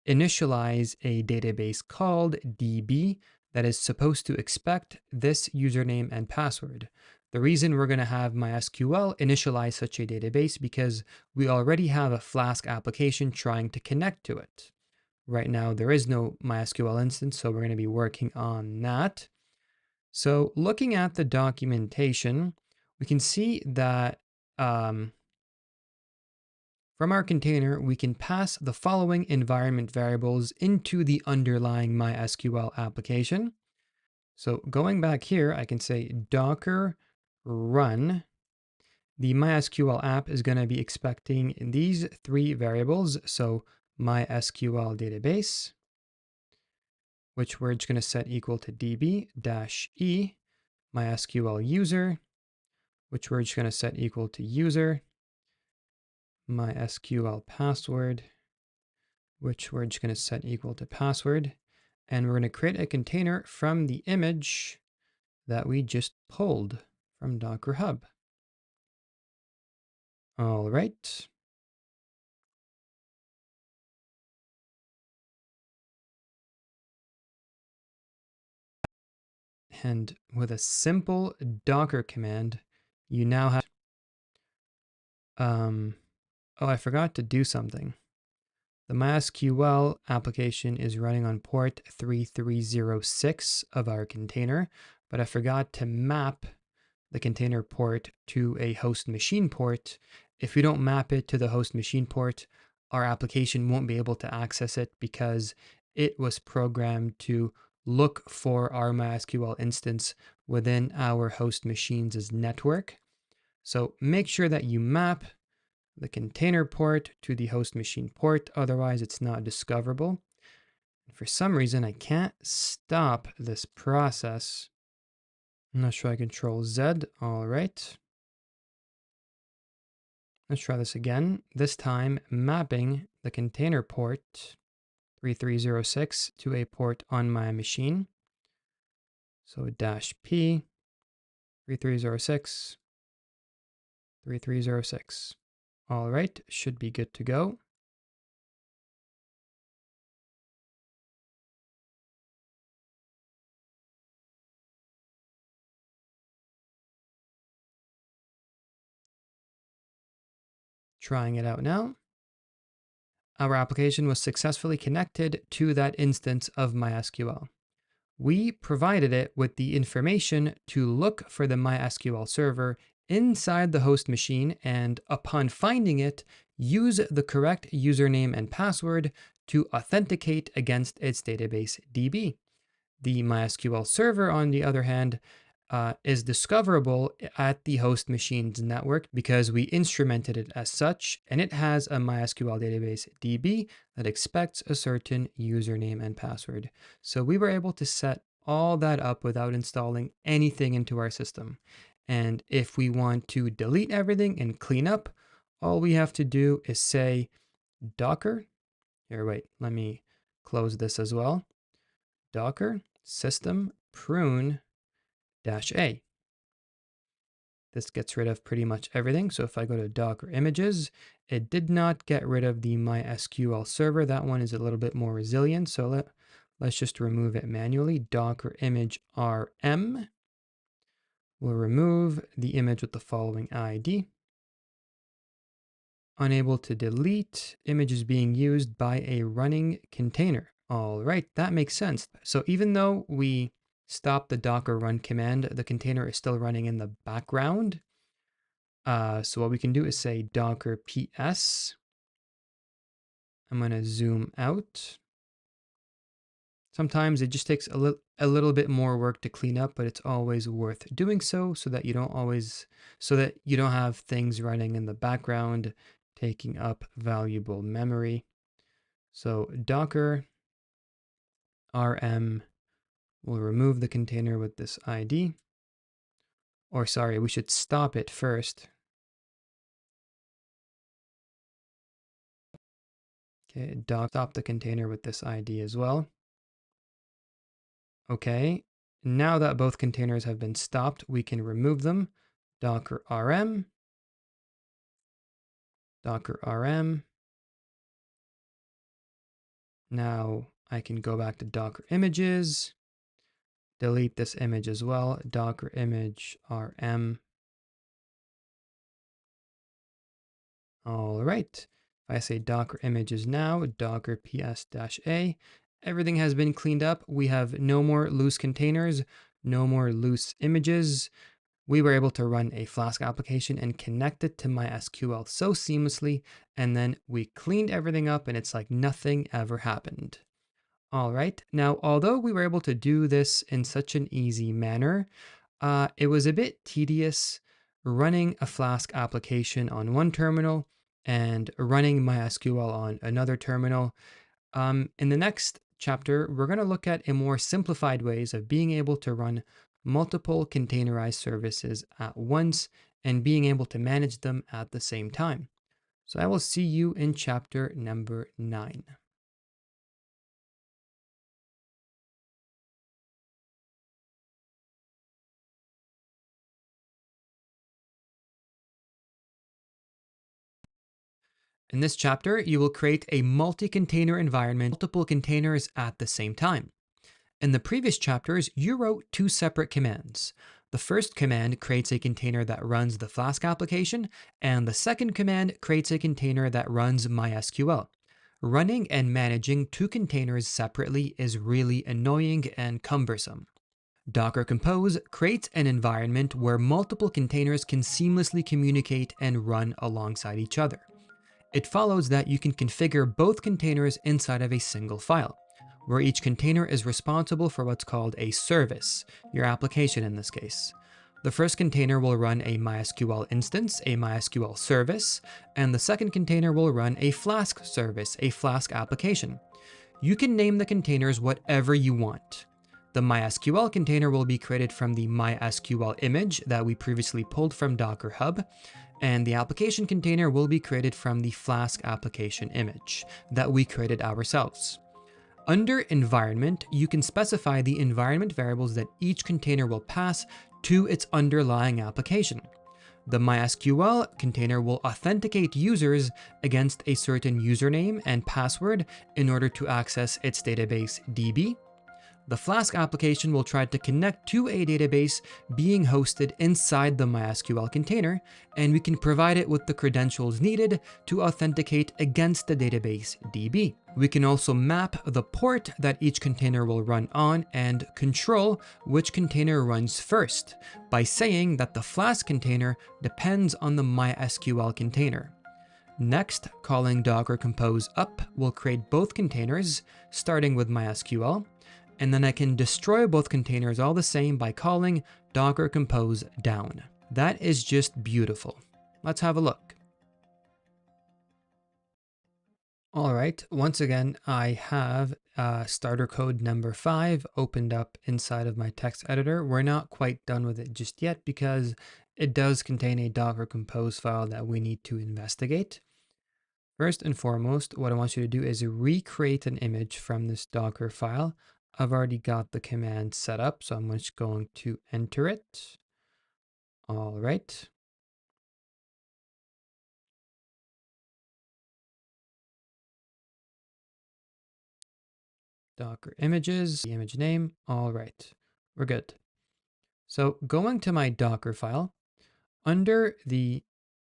initialize a database called DB that is supposed to expect this username and password. The reason we're going to have MySQL initialize such a database because we already have a Flask application trying to connect to it. Right now, there is no MySQL instance, so we're going to be working on that. So looking at the documentation, we can see that from our container, we can pass the following environment variables into the underlying MySQL application. So going back here, I can say Docker run. The MySQL app is going to be expecting these three variables. So MySQL database, which we're just going to set equal to db-e, MySQL user, which we're just going to set equal to user, MySQL password, which we're just going to set equal to password. And we're going to create a container from the image that we just pulled from Docker Hub. All right. And with a simple Docker command, you now have, oh, I forgot to do something. The MySQL application is running on port 3306 of our container, but I forgot to map the container port to a host machine port. If we don't map it to the host machine port, our application won't be able to access it because it was programmed to look for our MySQL instance within our host machine's network. So make sure that you map the container port to the host machine port, otherwise it's not discoverable. For some reason, I can't stop this process. Let's try Control Z. All right. Let's try this again. This time, mapping the container port 3306 to a port on my machine. So -p 3306 3306. All right, should be good to go. Trying it out now. Our application was successfully connected to that instance of MySQL. We provided it with the information to look for the MySQL server inside the host machine, and upon finding it, use the correct username and password to authenticate against its database DB. The MySQL server, on the other hand, is discoverable at the host machine's network because we instrumented it as such, and it has a MySQL database DB that expects a certain username and password. So we were able to set all that up without installing anything into our system. And if we want to delete everything and clean up, all we have to do is say docker. Here, wait, let me close this as well. Docker system prune -a. This gets rid of pretty much everything. So if I go to Docker images, it did not get rid of the MySQL server. That one is a little bit more resilient. So let's just remove it manually. Docker image rm will remove the image with the following ID. Unable to delete, image is being used by a running container. All right, that makes sense. So even though we stop the Docker run command, the container is still running in the background. So what we can do is say docker ps. I'm going to zoom out. Sometimes it just takes a little bit more work to clean up, but it's always worth doing so that you don't have things running in the background taking up valuable memory. So docker rm will remove the container with this ID. Or sorry, we should stop it first. Okay, stop the container with this ID as well. Okay, now that both containers have been stopped, we can remove them. Docker rm. Now I can go back to Docker images, delete this image as well, Docker image rm. All right, if I say Docker images now, Docker ps-a, everything has been cleaned up. We have no more loose containers, no more loose images. We were able to run a Flask application and connect it to MySQL so seamlessly, and then we cleaned everything up and it's like nothing ever happened. All right, now although we were able to do this in such an easy manner, it was a bit tedious running a Flask application on one terminal and running MySQL on another terminal. In the next chapter, we're going to look at a more simplified ways of being able to run multiple containerized services at once and being able to manage them at the same time. So I will see you in chapter number 9. In this chapter, you will create a multi-container environment, multiple containers at the same time. In the previous chapters, you wrote 2 separate commands. The first command creates a container that runs the Flask application, and the second command creates a container that runs MySQL. Running and managing 2 containers separately is really annoying and cumbersome. Docker Compose creates an environment where multiple containers can seamlessly communicate and run alongside each other. It follows that you can configure both containers inside of a single file, where each container is responsible for what's called a service, your application in this case. The first container will run a MySQL instance, a MySQL service, and the second container will run a Flask service, a Flask application. You can name the containers whatever you want. The MySQL container will be created from the MySQL image that we previously pulled from Docker Hub, and the application container will be created from the Flask application image that we created ourselves. Under environment, you can specify the environment variables that each container will pass to its underlying application. The MySQL container will authenticate users against a certain username and password in order to access its database DB. The Flask application will try to connect to a database being hosted inside the MySQL container, and we can provide it with the credentials needed to authenticate against the database DB. We can also map the port that each container will run on and control which container runs first by saying that the Flask container depends on the MySQL container. Next, calling Docker Compose up will create both containers, starting with MySQL, And then I can destroy both containers all the same by calling docker compose down. That is just beautiful. Let's have a look. All right, once again, I have starter code number 5 opened up inside of my text editor. We're not quite done with it just yet because it does contain a Docker Compose file that we need to investigate. First and foremost, what I want you to do is recreate an image from this Docker file. I've already got the command set up, so I'm just going to enter it. All right. Docker images, the image name. All right, we're good. So going to my Docker file, under the,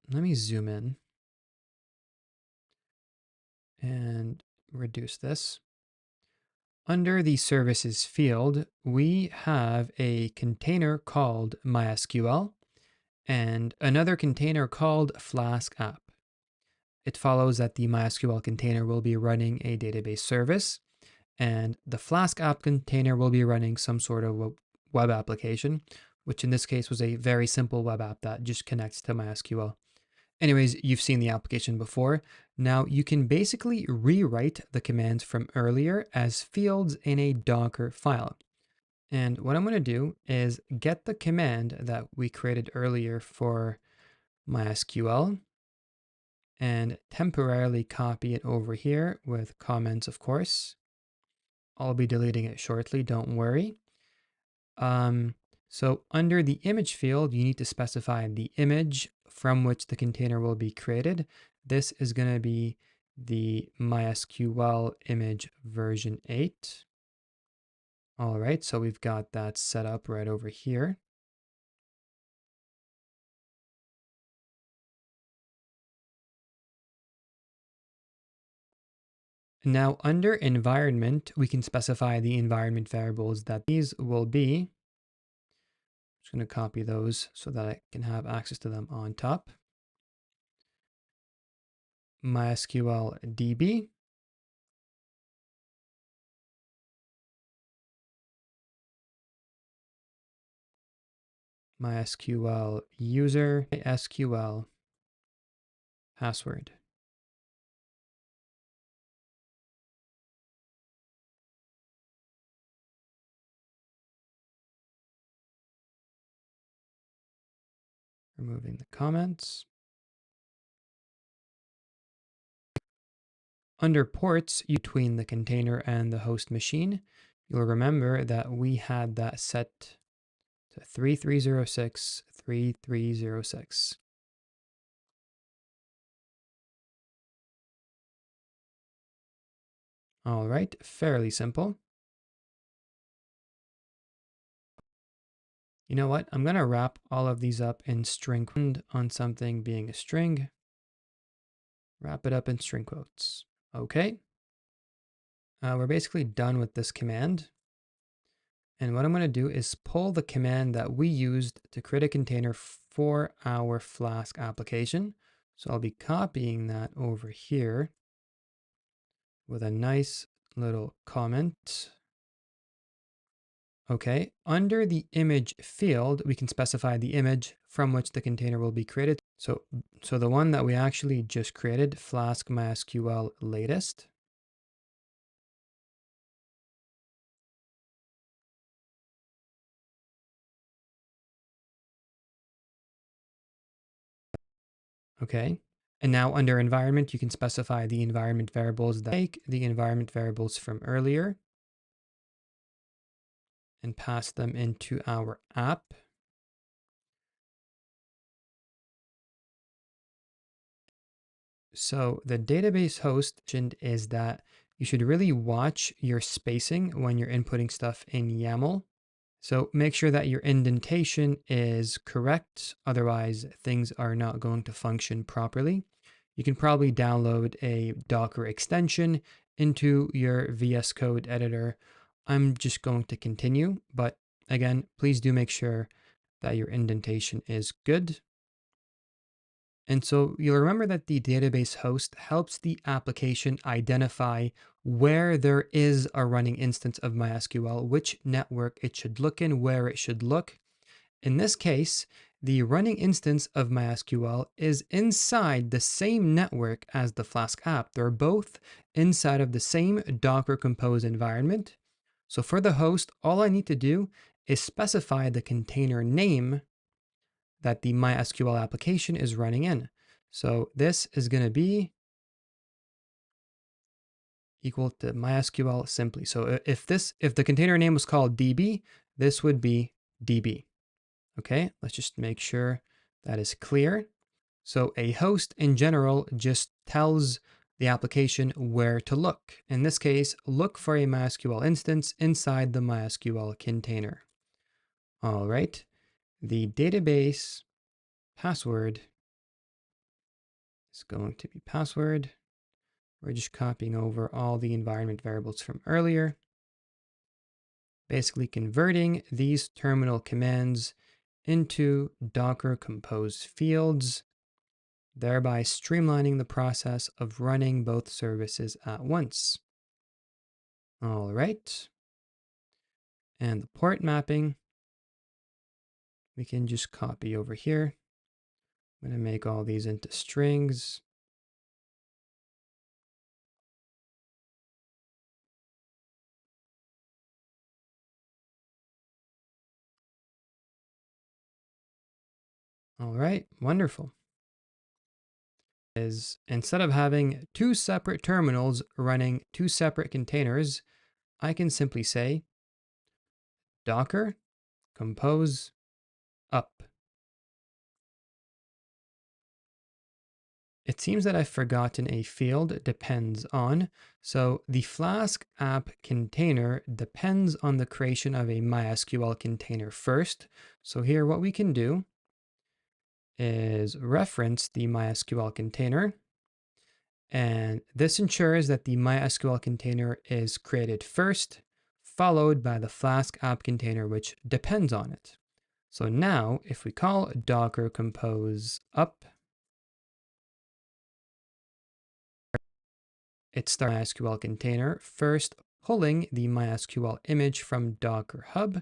let me zoom in and reduce this. Under the services field, we have a container called MySQL and another container called Flask app. It follows that the MySQL container will be running a database service, and the Flask app container will be running some sort of web application, which in this case was a very simple web app that just connects to MySQL. Anyways, you've seen the application before. Now you can basically rewrite the commands from earlier as fields in a Docker file. And what I'm going to do is get the command that we created earlier for MySQL and temporarily copy it over here with comments, of course. I'll be deleting it shortly, don't worry. So under the image field, you need to specify the image from which the container will be created. This is going to be the MySQL image version 8. All right, so we've got that set up right over here. Now under environment, we can specify the environment variables that these will be. I'm just going to copy those so that I can have access to them on top. MySQL DB. MySQL user, MySQL password. Removing the comments. Under ports between the container and the host machine, you'll remember that we had that set to 3306, 3306. All right, fairly simple. You know what? I'm going to wrap all of these up in string on something being a string. Wrap it up in string quotes. Okay. We're basically done with this command. And what I'm going to do is pull the command that we used to create a container for our Flask application. So I'll be copying that over here with a nice little comment. Okay, under the image field, we can specify the image from which the container will be created. So the one that we actually just created, Flask MySQL latest. Okay, and now under environment, you can specify the environment variables that take the environment variables from earlier and pass them into our app. So the database host is that you should really watch your spacing when you're inputting stuff in YAML. So make sure that your indentation is correct. Otherwise, things are not going to function properly. You can probably download a Docker extension into your VS Code editor. I'm just going to continue, but again, please do make sure that your indentation is good. And so you'll remember that the database host helps the application identify where there is a running instance of MySQL, which network it should look in, where it should look. In this case, the running instance of MySQL is inside the same network as the Flask app. They're both inside of the same Docker Compose environment. So for the host, all I need to do is specify the container name that the MySQL application is running in. So this is going to be equal to MySQL simply. So if the container name was called DB, this would be DB. Okay, let's just make sure that is clear. So a host in general just tells the application where to look. In this case, look for a MySQL instance inside the MySQL container. All right, the database password is going to be password. We're just copying over all the environment variables from earlier, basically converting these terminal commands into Docker Compose fields, thereby streamlining the process of running both services at once. All right. And the port mapping, we can just copy over here. I'm going to make all these into strings. All right, wonderful. Is instead of having two separate terminals running two separate containers, I can simply say Docker compose up. It seems that I've forgotten a field depends on. So the Flask app container depends on the creation of a MySQL container first. So here what we can do is reference the MySQL container. And this ensures that the MySQL container is created first, followed by the Flask app container, which depends on it. So now if we call Docker compose up, it starts MySQL container, first pulling the MySQL image from Docker Hub.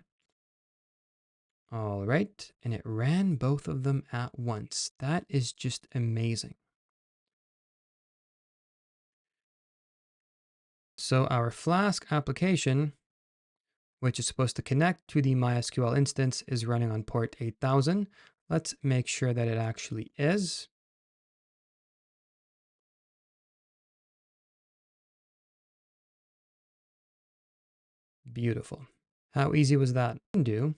All right, and it ran both of them at once. That is just amazing. So our Flask application, which is supposed to connect to the MySQL instance, is running on port 8000. Let's make sure that it actually is. Beautiful. How easy was that? What I can do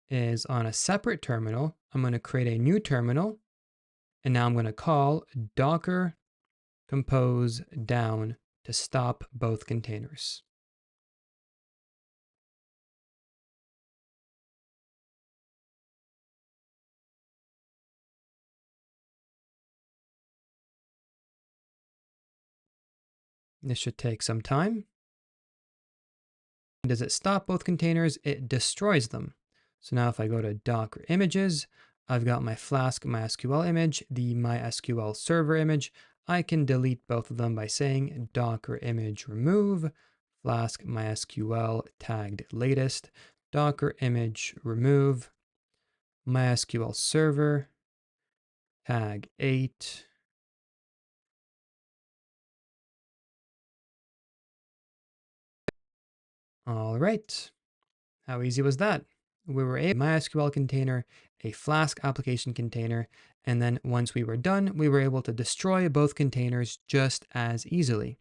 is on a separate terminal, I'm going to create a new terminal, and now I'm going to call Docker compose down to stop both containers. This should take some time. Does it stop both containers? It destroys them. So now if I go to Docker images, I've got my Flask MySQL image, the MySQL server image. I can delete both of them by saying Docker image remove, Flask MySQL tagged latest, Docker image remove, MySQL server tag 8. All right. How easy was that? We were a MySQL container, a Flask application container, and then once we were done, we were able to destroy both containers just as easily.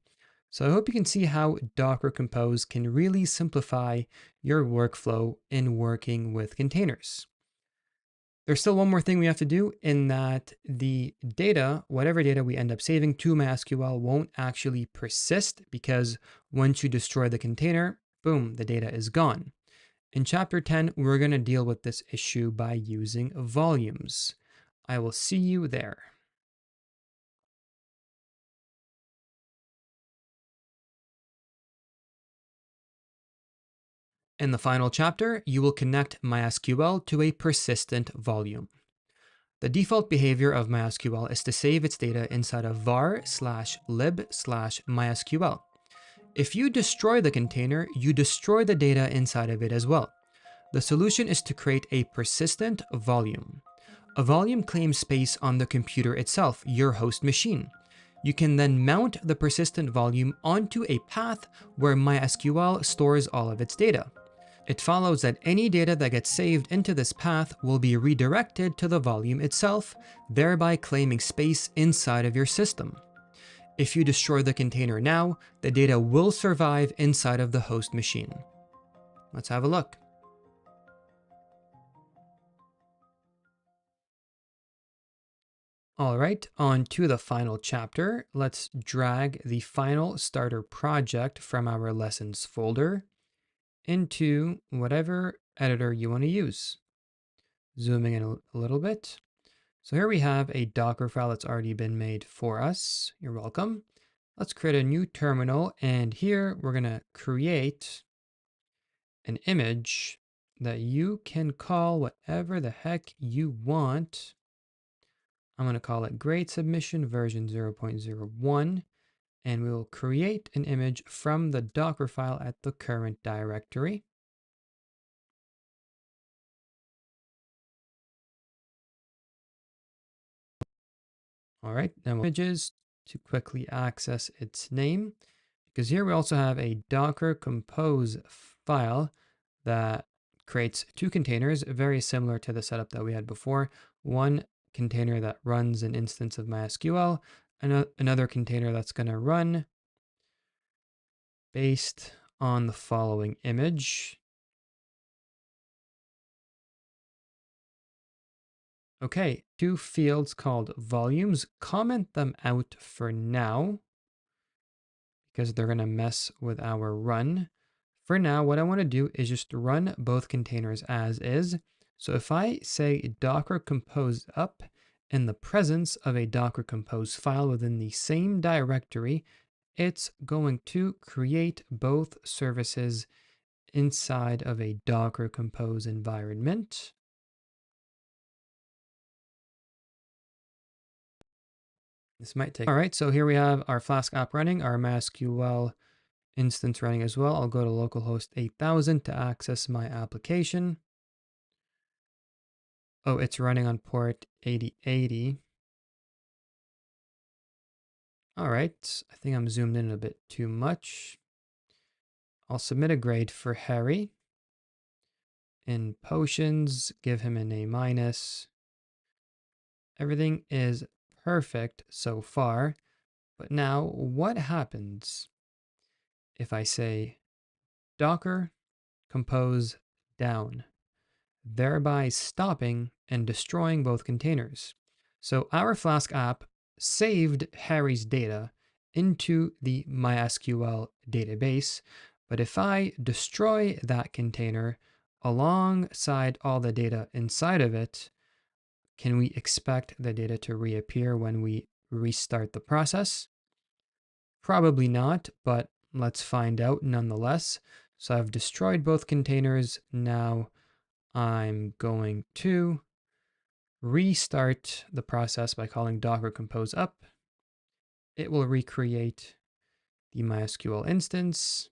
So I hope you can see how Docker Compose can really simplify your workflow in working with containers. There's still one more thing we have to do in that the data, whatever data we end up saving to MySQL, won't actually persist because once you destroy the container, boom, the data is gone. In Chapter 10, we're going to deal with this issue by using volumes. I will see you there. In the final chapter, you will connect MySQL to a persistent volume. The default behavior of MySQL is to save its data inside of var/lib/mysql. If you destroy the container, you destroy the data inside of it as well. The solution is to create a persistent volume. A volume claims space on the computer itself, your host machine. You can then mount the persistent volume onto a path where MySQL stores all of its data. It follows that any data that gets saved into this path will be redirected to the volume itself, thereby claiming space inside of your system. If you destroy the container now, the data will survive inside of the host machine. Let's have a look. All right, on to the final chapter. Let's drag the final starter project from our lessons folder into whatever editor you want to use. Zooming in a little bit. So here we have a Docker file that's already been made for us. You're welcome. Let's create a new terminal, and here we're going to create an image that you can call whatever the heck you want. I'm going to call it Grade Submission version 0.01, and we will create an image from the Docker file at the current directory. All right, then we'll images to quickly access its name, because here we also have a Docker Compose file that creates two containers, very similar to the setup that we had before. One container that runs an instance of MySQL, and another container that's going to run based on the following image. Okay, two fields called volumes. Comment them out for now because they're going to mess with our run. For now, what I want to do is just run both containers as is. So if I say Docker Compose up in the presence of a Docker Compose file within the same directory, it's going to create both services inside of a Docker Compose environment. This might take. All right, so here we have our Flask app running, our MySQL instance running as well. I'll go to localhost 8000 to access my application. Oh, it's running on port 8080. All right, I think I'm zoomed in a bit too much. I'll submit a grade for Harry. In potions, give him an A-. Everything is perfect so far. But now, what happens if I say Docker compose down, thereby stopping and destroying both containers? So our Flask app saved Harry's data into the MySQL database, but if I destroy that container alongside all the data inside of it, can we expect the data to reappear when we restart the process? Probably not, but let's find out nonetheless. So I've destroyed both containers. Now I'm going to restart the process by calling Docker Compose up. It will recreate the MySQL instance.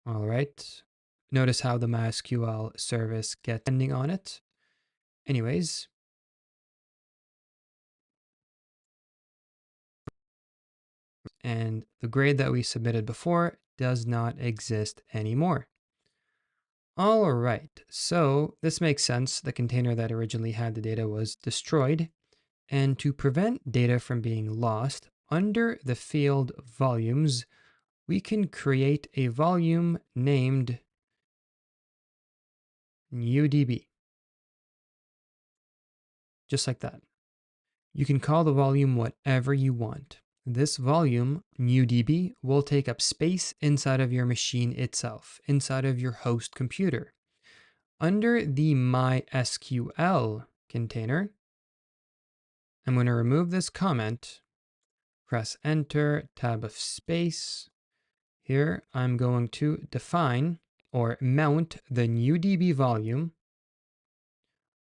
All right. Notice how the MySQL service gets ending on it. Anyways, and the grade that we submitted before does not exist anymore. All right, so this makes sense. The container that originally had the data was destroyed. And to prevent data from being lost, under the field volumes, we can create a volume named UDB. Just like that. You can call the volume whatever you want. This volume, UDB, will take up space inside of your machine itself, inside of your host computer. Under the MySQL container, I'm going to remove this comment, press Enter, tab of space. Here, I'm going to define or mount the new DB volume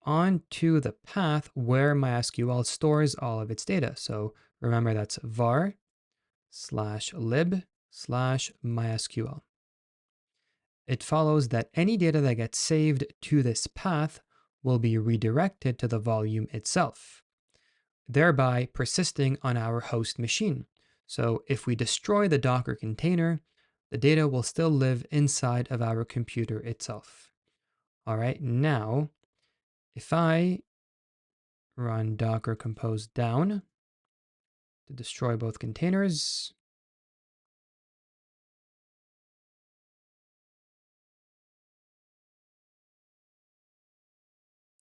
onto the path where MySQL stores all of its data. So remember, that's var/lib/MySQL. It follows that any data that gets saved to this path will be redirected to the volume itself, thereby persisting on our host machine. So if we destroy the Docker container, the data will still live inside of our computer itself. All right, now, if I run docker compose down to destroy both containers,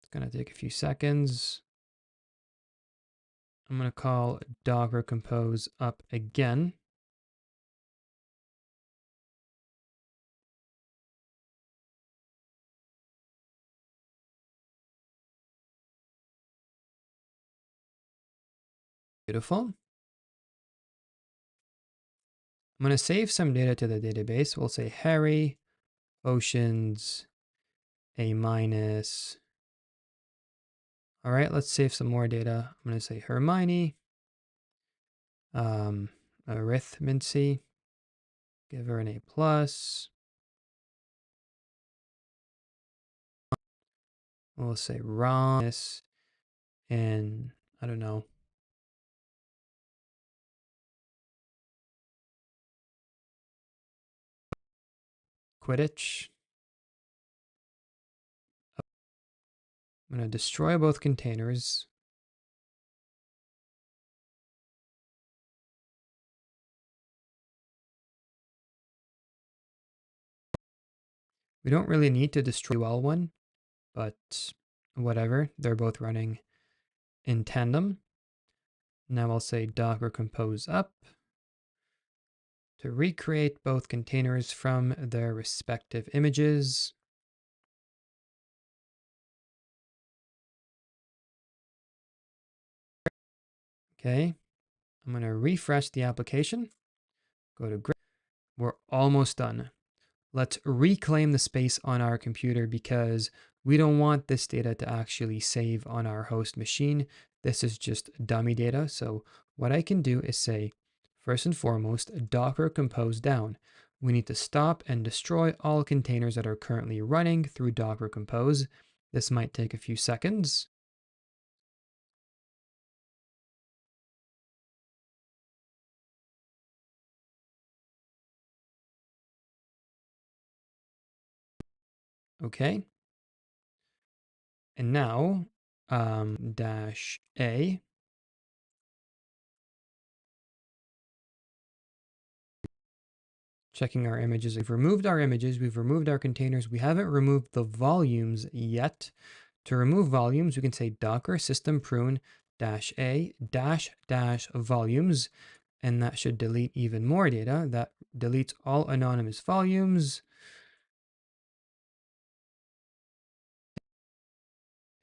it's going to take a few seconds. I'm going to call docker compose up again. Beautiful. I'm going to save some data to the database. We'll say Harry, Oceans, A minus. All right, let's save some more data. I'm going to say Hermione, arithmancy, give her an A plus. We'll say Ron, and I don't know. Quidditch. I'm going to destroy both containers. We don't really need to destroy the one, but whatever. They're both running in tandem. Now I'll say docker compose up to recreate both containers from their respective images. Okay, I'm going to refresh the application. Go to GraphPe. We're almost done. Let's reclaim the space on our computer because we don't want this data to actually save on our host machine. This is just dummy data. So what I can do is say, first and foremost, docker compose down. We need to stop and destroy all containers that are currently running through docker compose. This might take a few seconds. Okay. And now, -A. Checking our images. We've removed our images. We've removed our containers. We haven't removed the volumes yet. To remove volumes, we can say docker system prune -A --volumes, and that should delete even more data. That deletes all anonymous volumes.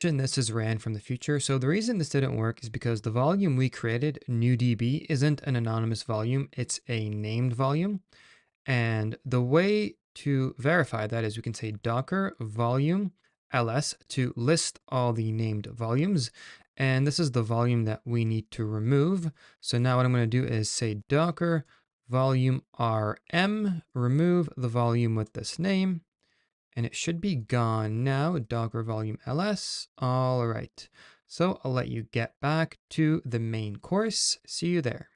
And this is ran from the future. So the reason this didn't work is because the volume we created, newDB, isn't an anonymous volume. It's a named volume. And the way to verify that is we can say docker volume ls to list all the named volumes. And this is the volume that we need to remove. So now what I'm going to do is say docker volume rm, remove the volume with this name. And it should be gone now, docker volume ls. All right. So I'll let you get back to the main course. See you there.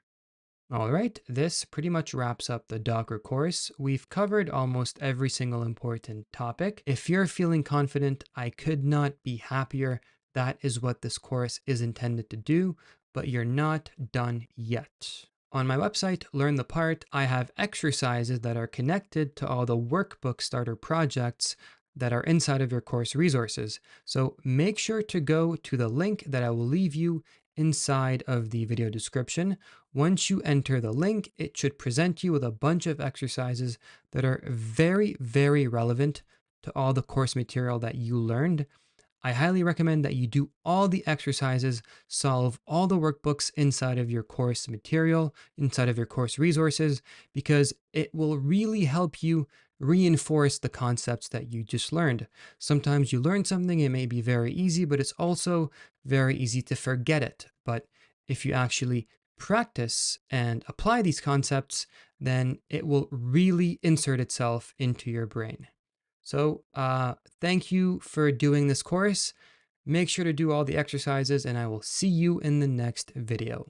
All right, this pretty much wraps up the Docker course. We've covered almost every single important topic. If you're feeling confident, I could not be happier. That is what this course is intended to do, but you're not done yet. On my website, Learn the Part, I have exercises that are connected to all the workbook starter projects that are inside of your course resources. So make sure to go to the link that I will leave you inside of the video description. Once you enter the link, it should present you with a bunch of exercises that are very, very relevant to all the course material that you learned. I highly recommend that you do all the exercises, solve all the workbooks inside of your course material, inside of your course resources, because it will really help you reinforce the concepts that you just learned. Sometimes you learn something, it may be very easy, but it's also very easy to forget it. But if you actually practice and apply these concepts, then it will really insert itself into your brain. So, thank you for doing this course. Make sure to do all the exercises, and I will see you in the next video.